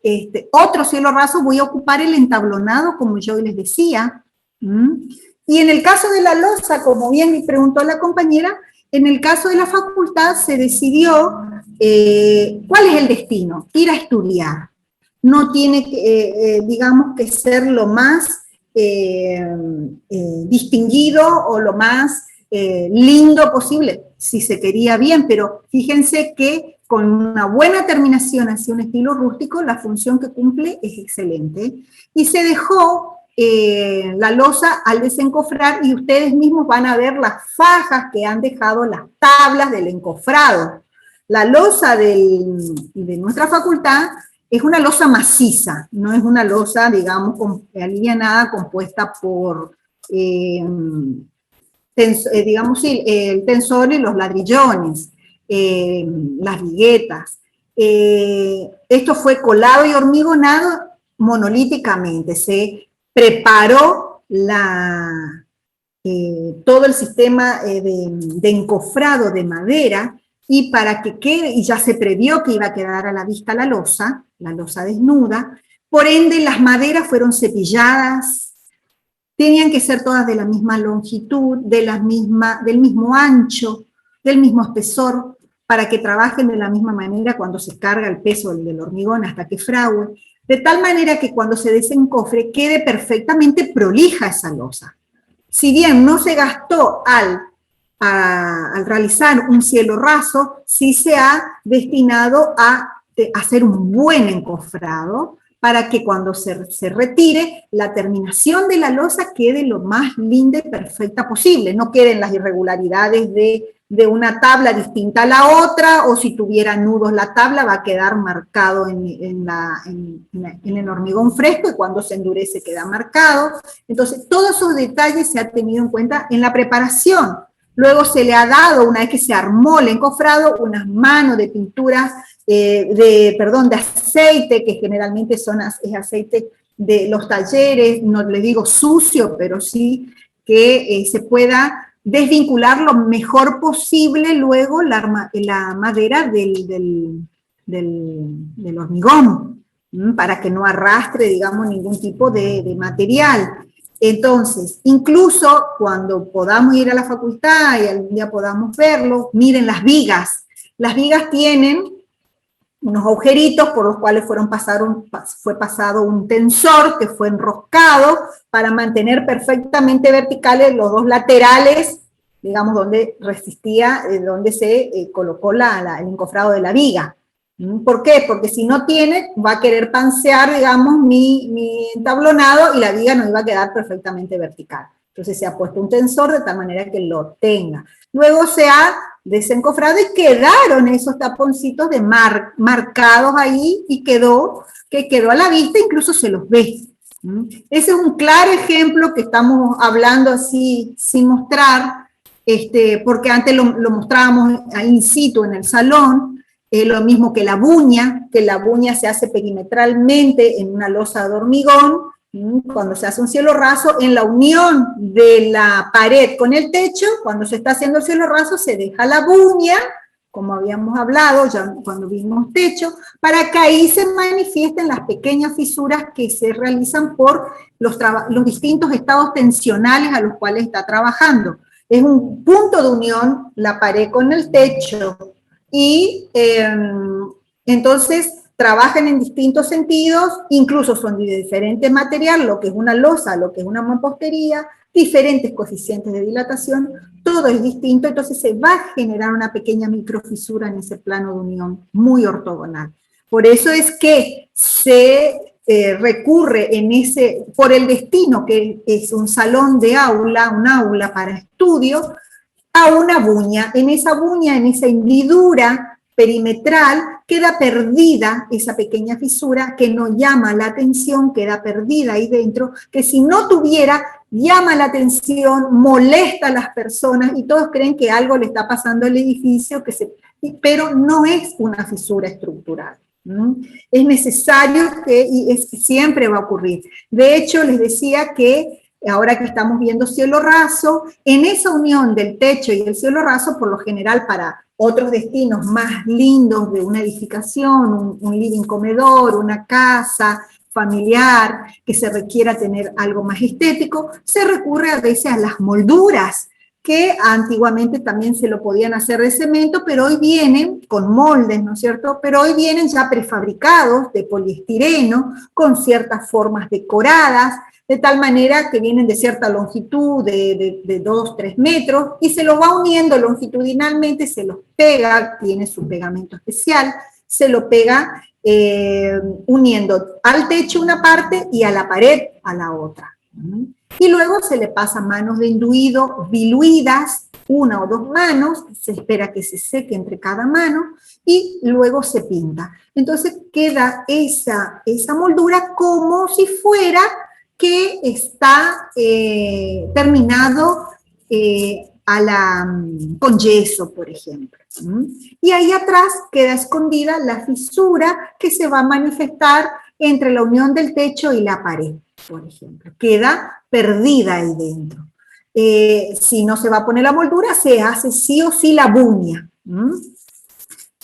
otro cielo raso voy a ocupar el entablonado, como yo les decía. Y en el caso de la losa, como bien me preguntó la compañera, en el caso de la facultad se decidió cuál es el destino, ir a estudiar. No tiene que, digamos, que ser lo más distinguido o lo más lindo posible, si se quería bien, pero fíjense que con una buena terminación hacia un estilo rústico, la función que cumple es excelente. Y se dejó la losa al desencofrar y ustedes mismos van a ver las fajas que han dejado las tablas del encofrado. La losa de nuestra facultad es una losa maciza, no es una losa, digamos, alivianada, compuesta por, digamos, sí, el tensor y los ladrillones, las viguetas. Esto fue colado y hormigonado monolíticamente, se preparó todo el sistema de encofrado de madera, y para que quede, y ya se previó que iba a quedar a la vista la losa desnuda, por ende las maderas fueron cepilladas, tenían que ser todas de la misma longitud, del mismo ancho, del mismo espesor, para que trabajen de la misma manera cuando se carga el peso del hormigón hasta que fragüe, de tal manera que cuando se desencofre quede perfectamente prolija esa losa. Si bien no se gastó al realizar un cielo raso, sí se ha destinado a hacer un buen encofrado para que cuando se retire, la terminación de la losa quede lo más linda y perfecta posible, no queden las irregularidades de una tabla distinta a la otra, o si tuviera nudos la tabla va a quedar marcado en el hormigón fresco, y cuando se endurece queda marcado. Entonces, todos esos detalles se han tenido en cuenta en la preparación. Luego se le ha dado, una vez que se armó el encofrado, unas manos de pintura, de aceite, que generalmente es aceite de los talleres, no le digo sucio, pero sí que se pueda desvincular lo mejor posible luego la madera del hormigón, para que no arrastre, digamos, ningún tipo de material. Entonces, incluso cuando podamos ir a la facultad y algún día podamos verlo, miren las vigas. Las vigas tienen unos agujeritos por los cuales fue pasado un tensor que fue enroscado para mantener perfectamente verticales los dos laterales, digamos, donde resistía, donde se colocó el encofrado de la viga. ¿Por qué? Porque si no tiene, va a querer pansear, digamos, mi entablonado, y la viga no iba a quedar perfectamente vertical. Entonces se ha puesto un tensor de tal manera que lo tenga. Luego se ha desencofrado y quedaron esos taponcitos marcados ahí y quedó a la vista, incluso se los ve. Ese es un claro ejemplo que estamos hablando así sin mostrar, porque antes lo mostrábamos in situ en el salón, lo mismo que la buña se hace perimetralmente en una losa de hormigón, cuando se hace un cielo raso, en la unión de la pared con el techo, cuando se está haciendo el cielo raso, se deja la buña, como habíamos hablado ya cuando vimos techo, para que ahí se manifiesten las pequeñas fisuras que se realizan por los distintos estados tensionales a los cuales está trabajando. Es un punto de unión la pared con el techo, y entonces trabajan en distintos sentidos, incluso son de diferente material, lo que es una losa, lo que es una mampostería, diferentes coeficientes de dilatación, todo es distinto, entonces se va a generar una pequeña microfisura en ese plano de unión muy ortogonal. Por eso es que se recurre por el destino, que es un salón de aula, un aula para estudio, a una buña. En esa buña, en esa hendidura perimetral, queda perdida esa pequeña fisura que no llama la atención, queda perdida ahí dentro, que si no tuviera, llama la atención, molesta a las personas y todos creen que algo le está pasando al edificio, pero no es una fisura estructural. Es necesario siempre va a ocurrir. De hecho, les decía que ahora que estamos viendo cielo raso, en esa unión del techo y el cielo raso, por lo general para otros destinos más lindos de una edificación, un living comedor, una casa familiar, que se requiera tener algo más estético, se recurre a veces a las molduras, que antiguamente también se lo podían hacer de cemento, pero hoy vienen con moldes, ¿no es cierto? Pero hoy vienen ya prefabricados de poliestireno, con ciertas formas decoradas, de tal manera que vienen de cierta longitud, de 2, 3 metros, y se los va uniendo longitudinalmente, se los pega, tiene su pegamento especial, se lo pega uniendo al techo una parte y a la pared a la otra. Y luego se le pasa manos de enduido diluidas, 1 o 2 manos, se espera que se seque entre cada mano, y luego se pinta. Entonces queda esa moldura como si fuera que está terminado con yeso, por ejemplo. Y ahí atrás queda escondida la fisura que se va a manifestar entre la unión del techo y la pared, por ejemplo. Queda perdida ahí dentro. Si no se va a poner la moldura, se hace sí o sí la buña.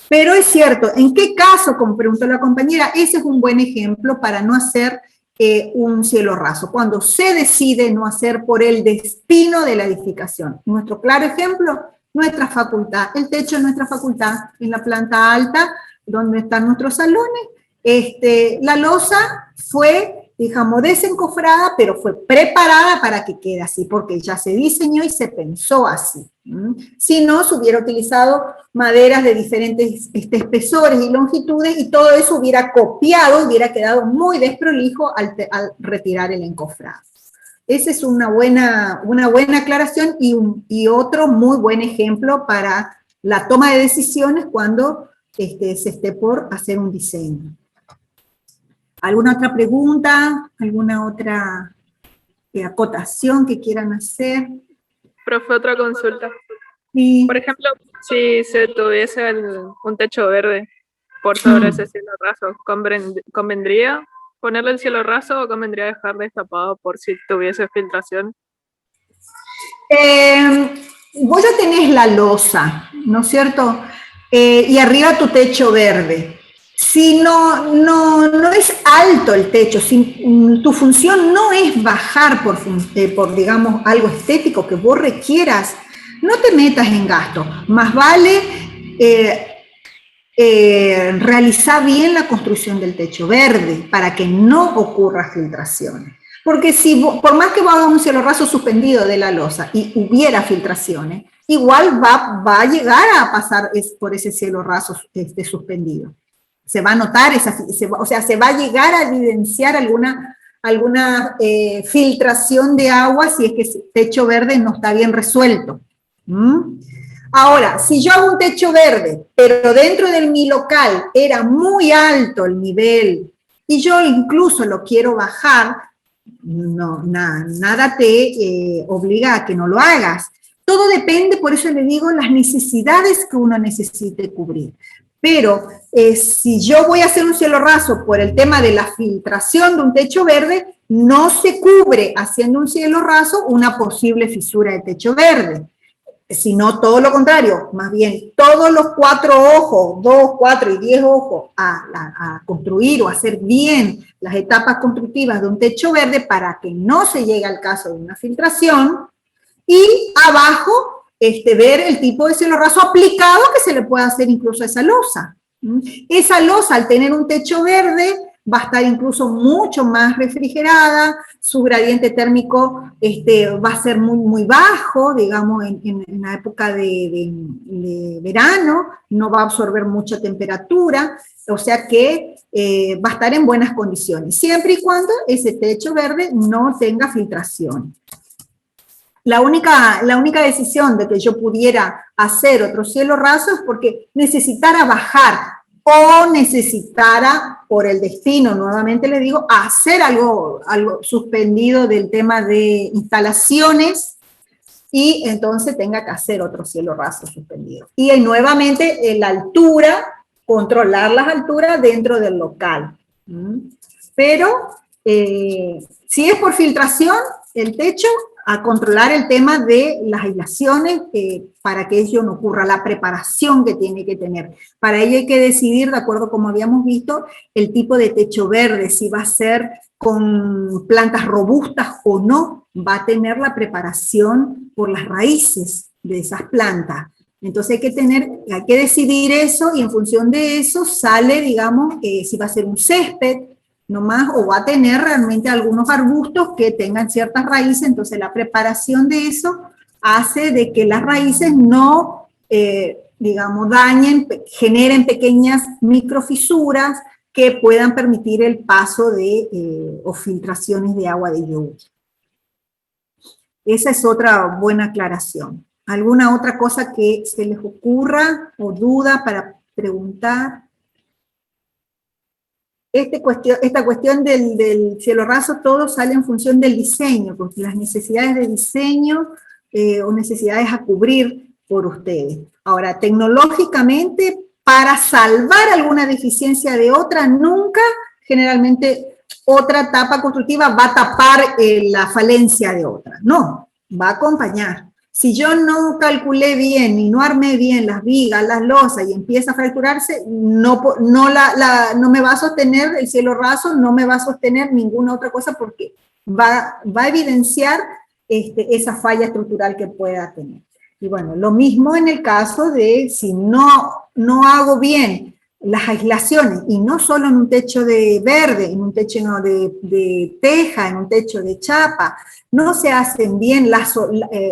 Pero es cierto, ¿en qué caso, como preguntó la compañera? Ese es un buen ejemplo para no hacer un cielo raso, cuando se decide no hacer por el destino de la edificación. Nuestro claro ejemplo, nuestra facultad, el techo de nuestra facultad, en la planta alta, donde están nuestros salones, la losa fue, digamos, desencofrada, pero fue preparada para que quede así, porque ya se diseñó y se pensó así. Si no, se hubiera utilizado maderas de diferentes espesores y longitudes, y todo eso hubiera copiado, hubiera quedado muy desprolijo al retirar el encofrado. Esa es una buena aclaración y otro muy buen ejemplo para la toma de decisiones cuando se esté por hacer un diseño. ¿Alguna otra pregunta? ¿Alguna otra acotación que quieran hacer? Profe, otra consulta. Sí. Por ejemplo, si se tuviese un techo verde por sobre ese cielo raso, ¿convendría ponerle el cielo raso o convendría dejar destapado por si tuviese filtración? Vos ya tenés la losa, ¿no es cierto? Y arriba tu techo verde. Si no es alto el techo, si tu función no es bajar por digamos, algo estético que vos requieras, no te metas en gasto. Más vale realizar bien la construcción del techo verde para que no ocurra filtraciones. Porque por más que vos hagas un cielo raso suspendido de la losa y hubiera filtraciones, igual va a llegar a pasar por ese cielo raso suspendido. Se va a notar, se va a llegar a evidenciar alguna filtración de agua si es que ese techo verde no está bien resuelto. Ahora, si yo hago un techo verde, pero dentro de mi local era muy alto el nivel y yo incluso lo quiero bajar, no, nada te obliga a que no lo hagas. Todo depende, por eso le digo, las necesidades que uno necesite cubrir. Pero si yo voy a hacer un cielo raso por el tema de la filtración de un techo verde, no se cubre haciendo un cielo raso una posible fisura de techo verde, sino todo lo contrario, más bien todos los 4 ojos, 2, 4 y 10 ojos a construir o hacer bien las etapas constructivas de un techo verde para que no se llegue al caso de una filtración, y abajo ver el tipo de cielo raso aplicado que se le puede hacer incluso a esa losa. Esa losa, al tener un techo verde, va a estar incluso mucho más refrigerada, su gradiente térmico va a ser muy, muy bajo, digamos, en la época de verano, no va a absorber mucha temperatura, o sea que va a estar en buenas condiciones, siempre y cuando ese techo verde no tenga filtración. La única decisión de que yo pudiera hacer otro cielo raso es porque necesitara bajar o necesitara, por el destino, nuevamente le digo, hacer algo suspendido del tema de instalaciones y entonces tenga que hacer otro cielo raso suspendido. Y nuevamente la altura, controlar las alturas dentro del local. Pero si es por filtración, el techo, a controlar el tema de las aislaciones para que ello no ocurra, la preparación que tiene que tener. Para ello hay que decidir, de acuerdo como habíamos visto, el tipo de techo verde, si va a ser con plantas robustas o no, va a tener la preparación por las raíces de esas plantas. Entonces hay que decidir eso y en función de eso sale, digamos, si va a ser un césped, nomás, o va a tener realmente algunos arbustos que tengan ciertas raíces, entonces la preparación de eso hace de que las raíces no, digamos, dañen, generen pequeñas microfisuras que puedan permitir el paso de, o filtraciones de agua de lluvia. Esa es otra buena aclaración. ¿Alguna otra cosa que se les ocurra o duda para preguntar? Esta cuestión del cielo raso, todo sale en función del diseño, porque las necesidades de diseño o necesidades a cubrir por ustedes. Ahora, tecnológicamente, para salvar alguna deficiencia de otra, nunca, generalmente, otra etapa constructiva va a tapar la falencia de otra. No, va a acompañar. Si yo no calculé bien y no armé bien las vigas, las losas y empieza a fracturarse, no me va a sostener el cielo raso, no me va a sostener ninguna otra cosa porque va a evidenciar esa falla estructural que pueda tener. Y bueno, lo mismo en el caso de si no hago bien las aislaciones, y no solo en un techo de verde, en un techo de teja, en un techo de chapa, no se hacen bien las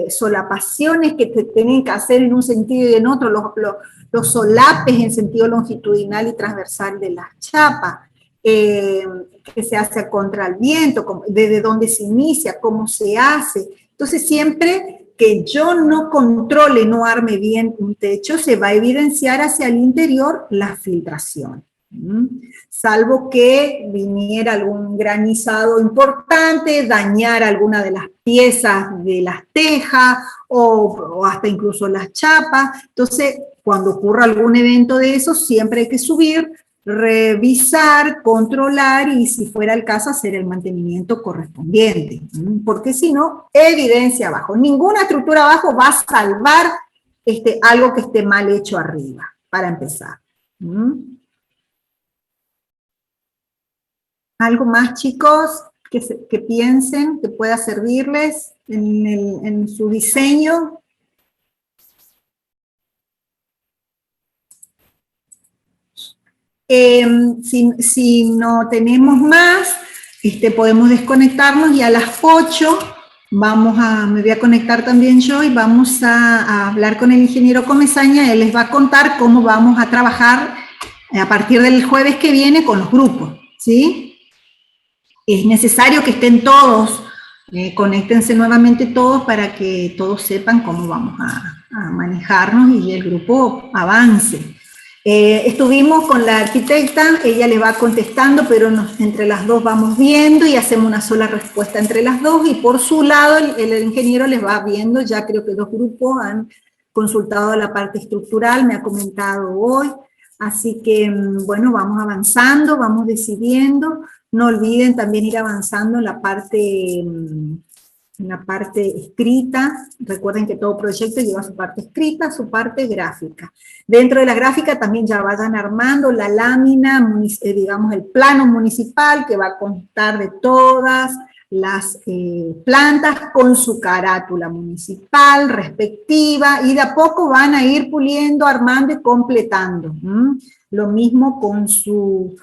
solapaciones que te tienen que hacer en un sentido y en otro, los solapes en sentido longitudinal y transversal de las chapas, que se hace contra el viento, desde dónde se inicia, cómo se hace. Entonces siempre que yo no controle, no arme bien un techo, se va a evidenciar hacia el interior la filtración. Salvo que viniera algún granizado importante, dañar alguna de las piezas de las tejas o hasta incluso las chapas. Entonces, cuando ocurra algún evento de eso, siempre hay que subir, revisar, controlar y si fuera el caso hacer el mantenimiento correspondiente, porque si no, evidencia abajo. Ninguna estructura abajo va a salvar algo que esté mal hecho arriba, para empezar. ¿Algo más, chicos, que piensen que pueda servirles en su diseño? Si no tenemos más, podemos desconectarnos y a las 8 me voy a conectar también yo y vamos a hablar con el ingeniero Comesaña. Él les va a contar cómo vamos a trabajar a partir del jueves que viene con los grupos, ¿sí? Es necesario que estén todos Conéctense nuevamente todos para que todos sepan cómo vamos a manejarnos y el grupo avance. Estuvimos con la arquitecta, ella le va contestando, pero entre las dos vamos viendo y hacemos una sola respuesta entre las dos, y por su lado el ingeniero les va viendo. Ya creo que 2 grupos han consultado la parte estructural, me ha comentado hoy, así que bueno, vamos avanzando, vamos decidiendo. No olviden también ir avanzando en la parte escrita. Recuerden que todo proyecto lleva su parte escrita, su parte gráfica. Dentro de la gráfica también ya vayan armando la lámina, digamos el plano municipal, que va a constar de todas las plantas con su carátula municipal respectiva, y de a poco van a ir puliendo, armando y completando. Lo mismo con su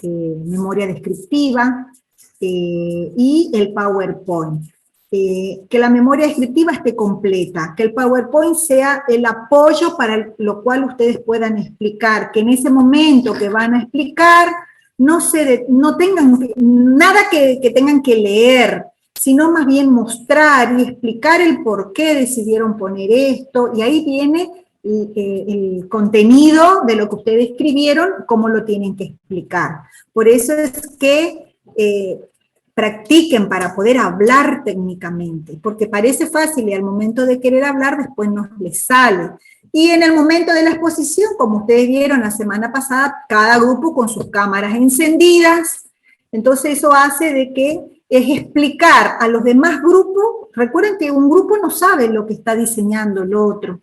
memoria descriptiva y el PowerPoint. Que la memoria descriptiva esté completa, que el PowerPoint sea el apoyo para lo cual ustedes puedan explicar, que en ese momento que van a explicar no tengan nada que tengan que leer, sino más bien mostrar y explicar el por qué decidieron poner esto, y ahí viene el contenido de lo que ustedes escribieron, cómo lo tienen que explicar. Por eso es que practiquen para poder hablar técnicamente, porque parece fácil y al momento de querer hablar después no les sale. Y en el momento de la exposición, como ustedes vieron la semana pasada, cada grupo con sus cámaras encendidas, entonces eso hace de que es explicar a los demás grupos. Recuerden que un grupo no sabe lo que está diseñando el otro.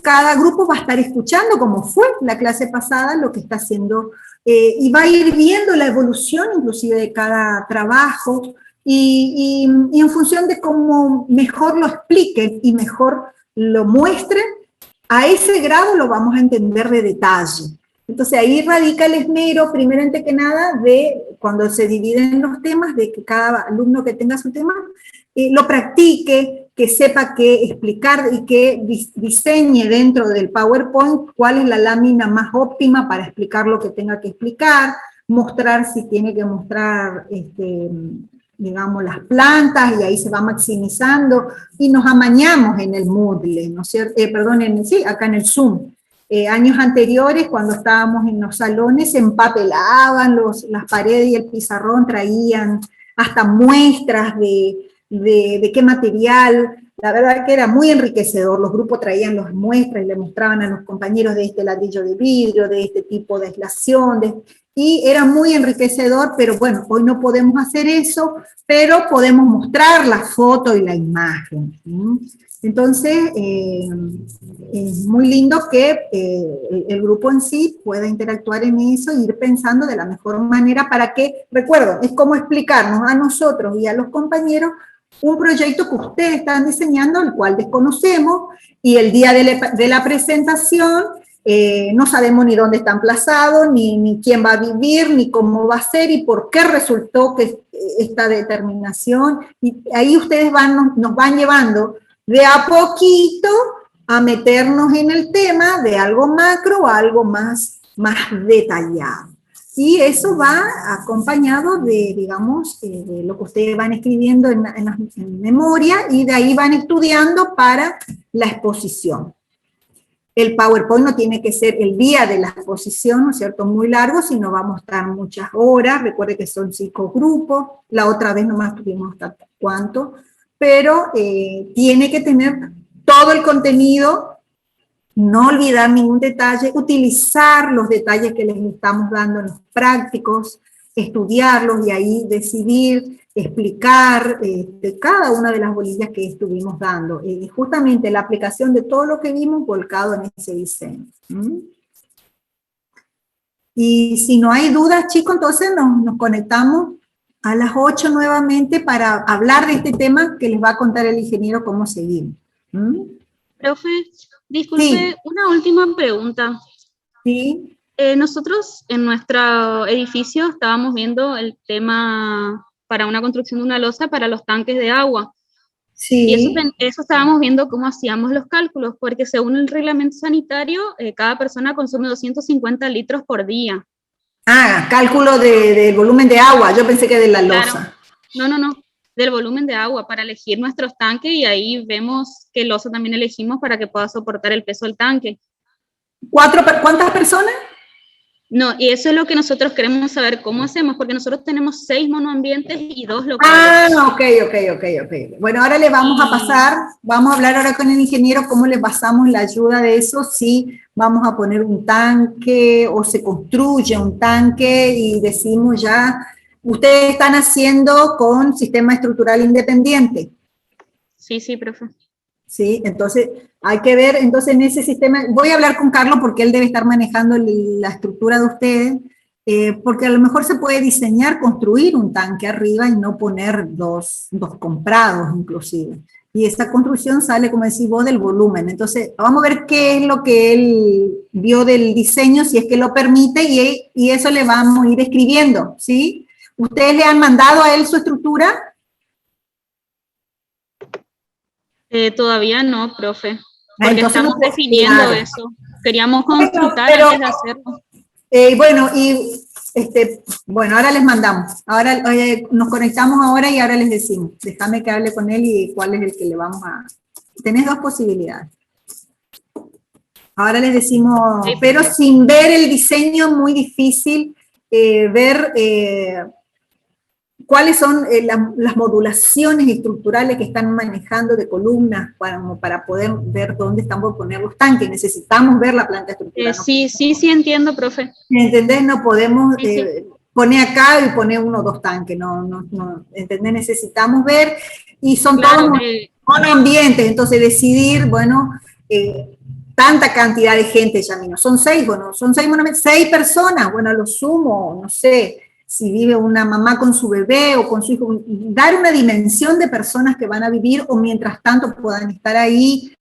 Cada grupo va a estar escuchando, como fue la clase pasada, lo que está haciendo, y va a ir viendo la evolución inclusive de cada trabajo, y en función de cómo mejor lo expliquen y mejor lo muestren, a ese grado lo vamos a entender de detalle. Entonces ahí radica el esmero, primero antes que nada, de cuando se dividen los temas, de que cada alumno que tenga su tema lo practique, que sepa qué explicar y que diseñe dentro del PowerPoint cuál es la lámina más óptima para explicar lo que tenga que explicar, mostrar si tiene que mostrar, digamos, las plantas, y ahí se va maximizando, y nos amañamos en el Moodle, ¿no es cierto? Acá en el Zoom. Años anteriores, cuando estábamos en los salones, se empapelaban las paredes y el pizarrón, traían hasta muestras de qué material. La verdad que era muy enriquecedor. Los grupos traían las muestras y le mostraban a los compañeros de este ladrillo de vidrio, de este tipo de aislación, y era muy enriquecedor. Pero bueno, hoy no podemos hacer eso, pero podemos mostrar la foto y la imagen. Entonces, es muy lindo que el grupo en sí pueda interactuar en eso e ir pensando de la mejor manera para que, recuerdo, es como explicarnos a nosotros y a los compañeros un proyecto que ustedes están diseñando, el cual desconocemos, y el día de la presentación no sabemos ni dónde está emplazado, ni quién va a vivir, ni cómo va a ser, y por qué resultó que esta determinación. Y ahí ustedes nos van llevando de a poquito a meternos en el tema de algo macro a algo más detallado. Y eso va acompañado de, digamos, de lo que ustedes van escribiendo en memoria, y de ahí van estudiando para la exposición. El PowerPoint no tiene que ser el día de la exposición, ¿no es cierto?, muy largo, sino vamos a estar muchas horas. Recuerde que son 5 grupos, la otra vez nomás tuvimos hasta cuánto, pero tiene que tener todo el contenido, no olvidar ningún detalle, utilizar los detalles que les estamos dando en los prácticos, estudiarlos y ahí decidir, explicar cada una de las bolillas que estuvimos dando. Y justamente la aplicación de todo lo que vimos volcado en ese diseño. Y si no hay dudas, chicos, entonces nos conectamos a las 8 nuevamente para hablar de este tema que les va a contar el ingeniero cómo seguir. Profe, disculpe, sí. Una última pregunta. Sí. Nosotros en nuestro edificio estábamos viendo el tema para una construcción de una losa para los tanques de agua. Sí. Y eso estábamos viendo cómo hacíamos los cálculos, porque según el reglamento sanitario, cada persona consume 250 litros por día. Ah, cálculo del volumen de agua, yo pensé que de la losa. No, del volumen de agua para elegir nuestros tanques y ahí vemos qué losa también elegimos para que pueda soportar el peso del tanque. ¿Cuántas personas? No, y eso es lo que nosotros queremos saber cómo hacemos, porque nosotros tenemos 6 monoambientes y 2 locales. Ah, ok. Bueno, ahora le vamos a pasar, vamos a hablar ahora con el ingeniero cómo le pasamos la ayuda de eso, si vamos a poner un tanque o se construye un tanque y decimos ya, ustedes están haciendo con sistema estructural independiente. Sí, profe. Sí, entonces hay que ver, entonces en ese sistema, voy a hablar con Carlos porque él debe estar manejando la estructura de ustedes, porque a lo mejor se puede diseñar, construir un tanque arriba y no poner dos comprados inclusive. Y esa construcción sale, como decís vos, del volumen. Entonces vamos a ver qué es lo que él vio del diseño, si es que lo permite, y eso le vamos a ir escribiendo, ¿sí? ¿Ustedes le han mandado a él su estructura? Todavía no, profe, porque Entonces estamos no, definiendo claro. eso. Queríamos consultar Pero, antes de hacerlo. Bueno, ahora les mandamos. Ahora nos conectamos ahora y ahora les decimos. Déjame que hable con él y cuál es el que le vamos a... Tenés dos posibilidades. Ahora les decimos, Sí. pero sin ver el diseño, muy difícil ver cuáles son las modulaciones estructurales que están manejando de columnas para poder ver dónde estamos por poner los tanques. Necesitamos ver la planta estructural. Sí, entiendo, profe. ¿Entendés? No podemos Sí. poner acá y poner 1 o 2 tanques, no, ¿entendés? Necesitamos ver, y son Claro, todos monoambientes, entonces decidir, bueno, tanta cantidad de gente, ya no son 6, bueno, son 6 monoambientes, 6 personas, bueno, a lo sumo, no sé, si vive una mamá con su bebé o con su hijo, dar una dimensión de personas que van a vivir o mientras tanto puedan estar ahí,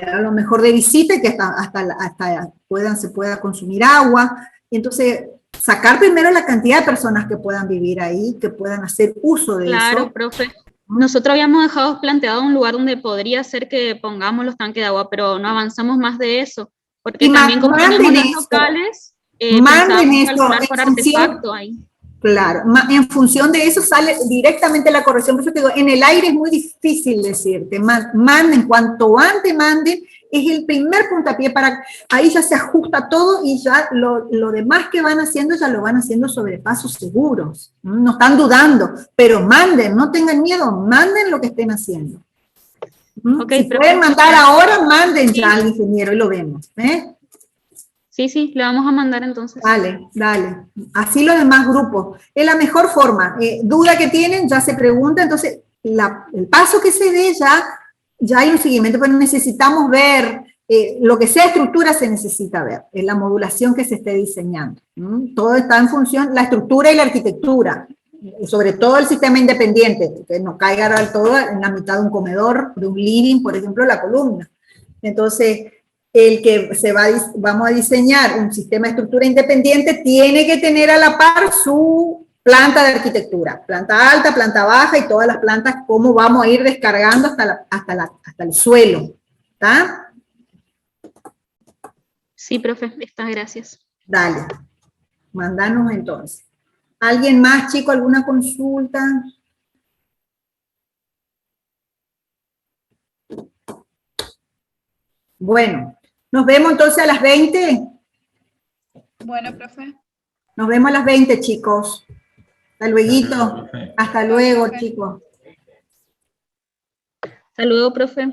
a lo mejor de visita y que hasta se pueda consumir agua. Entonces, sacar primero la cantidad de personas que puedan vivir ahí, que puedan hacer uso de eso. Claro, profe. Nosotros habíamos dejado planteado un lugar donde podría ser que pongamos los tanques de agua, pero no avanzamos más de eso, porque Y también como tenemos los esto, locales, manden pensábamos esto calcular por artefacto ahí. Claro, en función de eso sale directamente la corrección. Por eso te digo, en el aire es muy difícil decirte, manden, cuanto antes manden, es el primer puntapié para, ahí ya se ajusta todo y ya lo demás que van haciendo ya lo van haciendo sobre pasos seguros, no están dudando, pero manden, no tengan miedo, manden lo que estén haciendo. Okay, si pueden mandar ahora, manden ya al ingeniero y lo vemos. Sí, le vamos a mandar entonces. Dale. Así los demás grupos. Es la mejor forma. Duda que tienen, ya se pregunta, entonces el paso que se dé ya hay un seguimiento, pero necesitamos ver, lo que sea estructura se necesita ver, es la modulación que se esté diseñando. Todo está en función, la estructura y la arquitectura, sobre todo el sistema independiente, que no caiga todo en la mitad de un comedor, de un living, por ejemplo, la columna. Entonces, el que vamos a diseñar un sistema de estructura independiente tiene que tener a la par su planta de arquitectura, planta alta, planta baja y todas las plantas, cómo vamos a ir descargando hasta el suelo, ¿está? Sí, profe, gracias. Dale, mandanos entonces. ¿Alguien más, chico, alguna consulta? Bueno, nos vemos entonces a las 20. Bueno, profe. Nos vemos a las 20, chicos. Hasta luego. Hasta luego, chicos. Hasta luego, profe.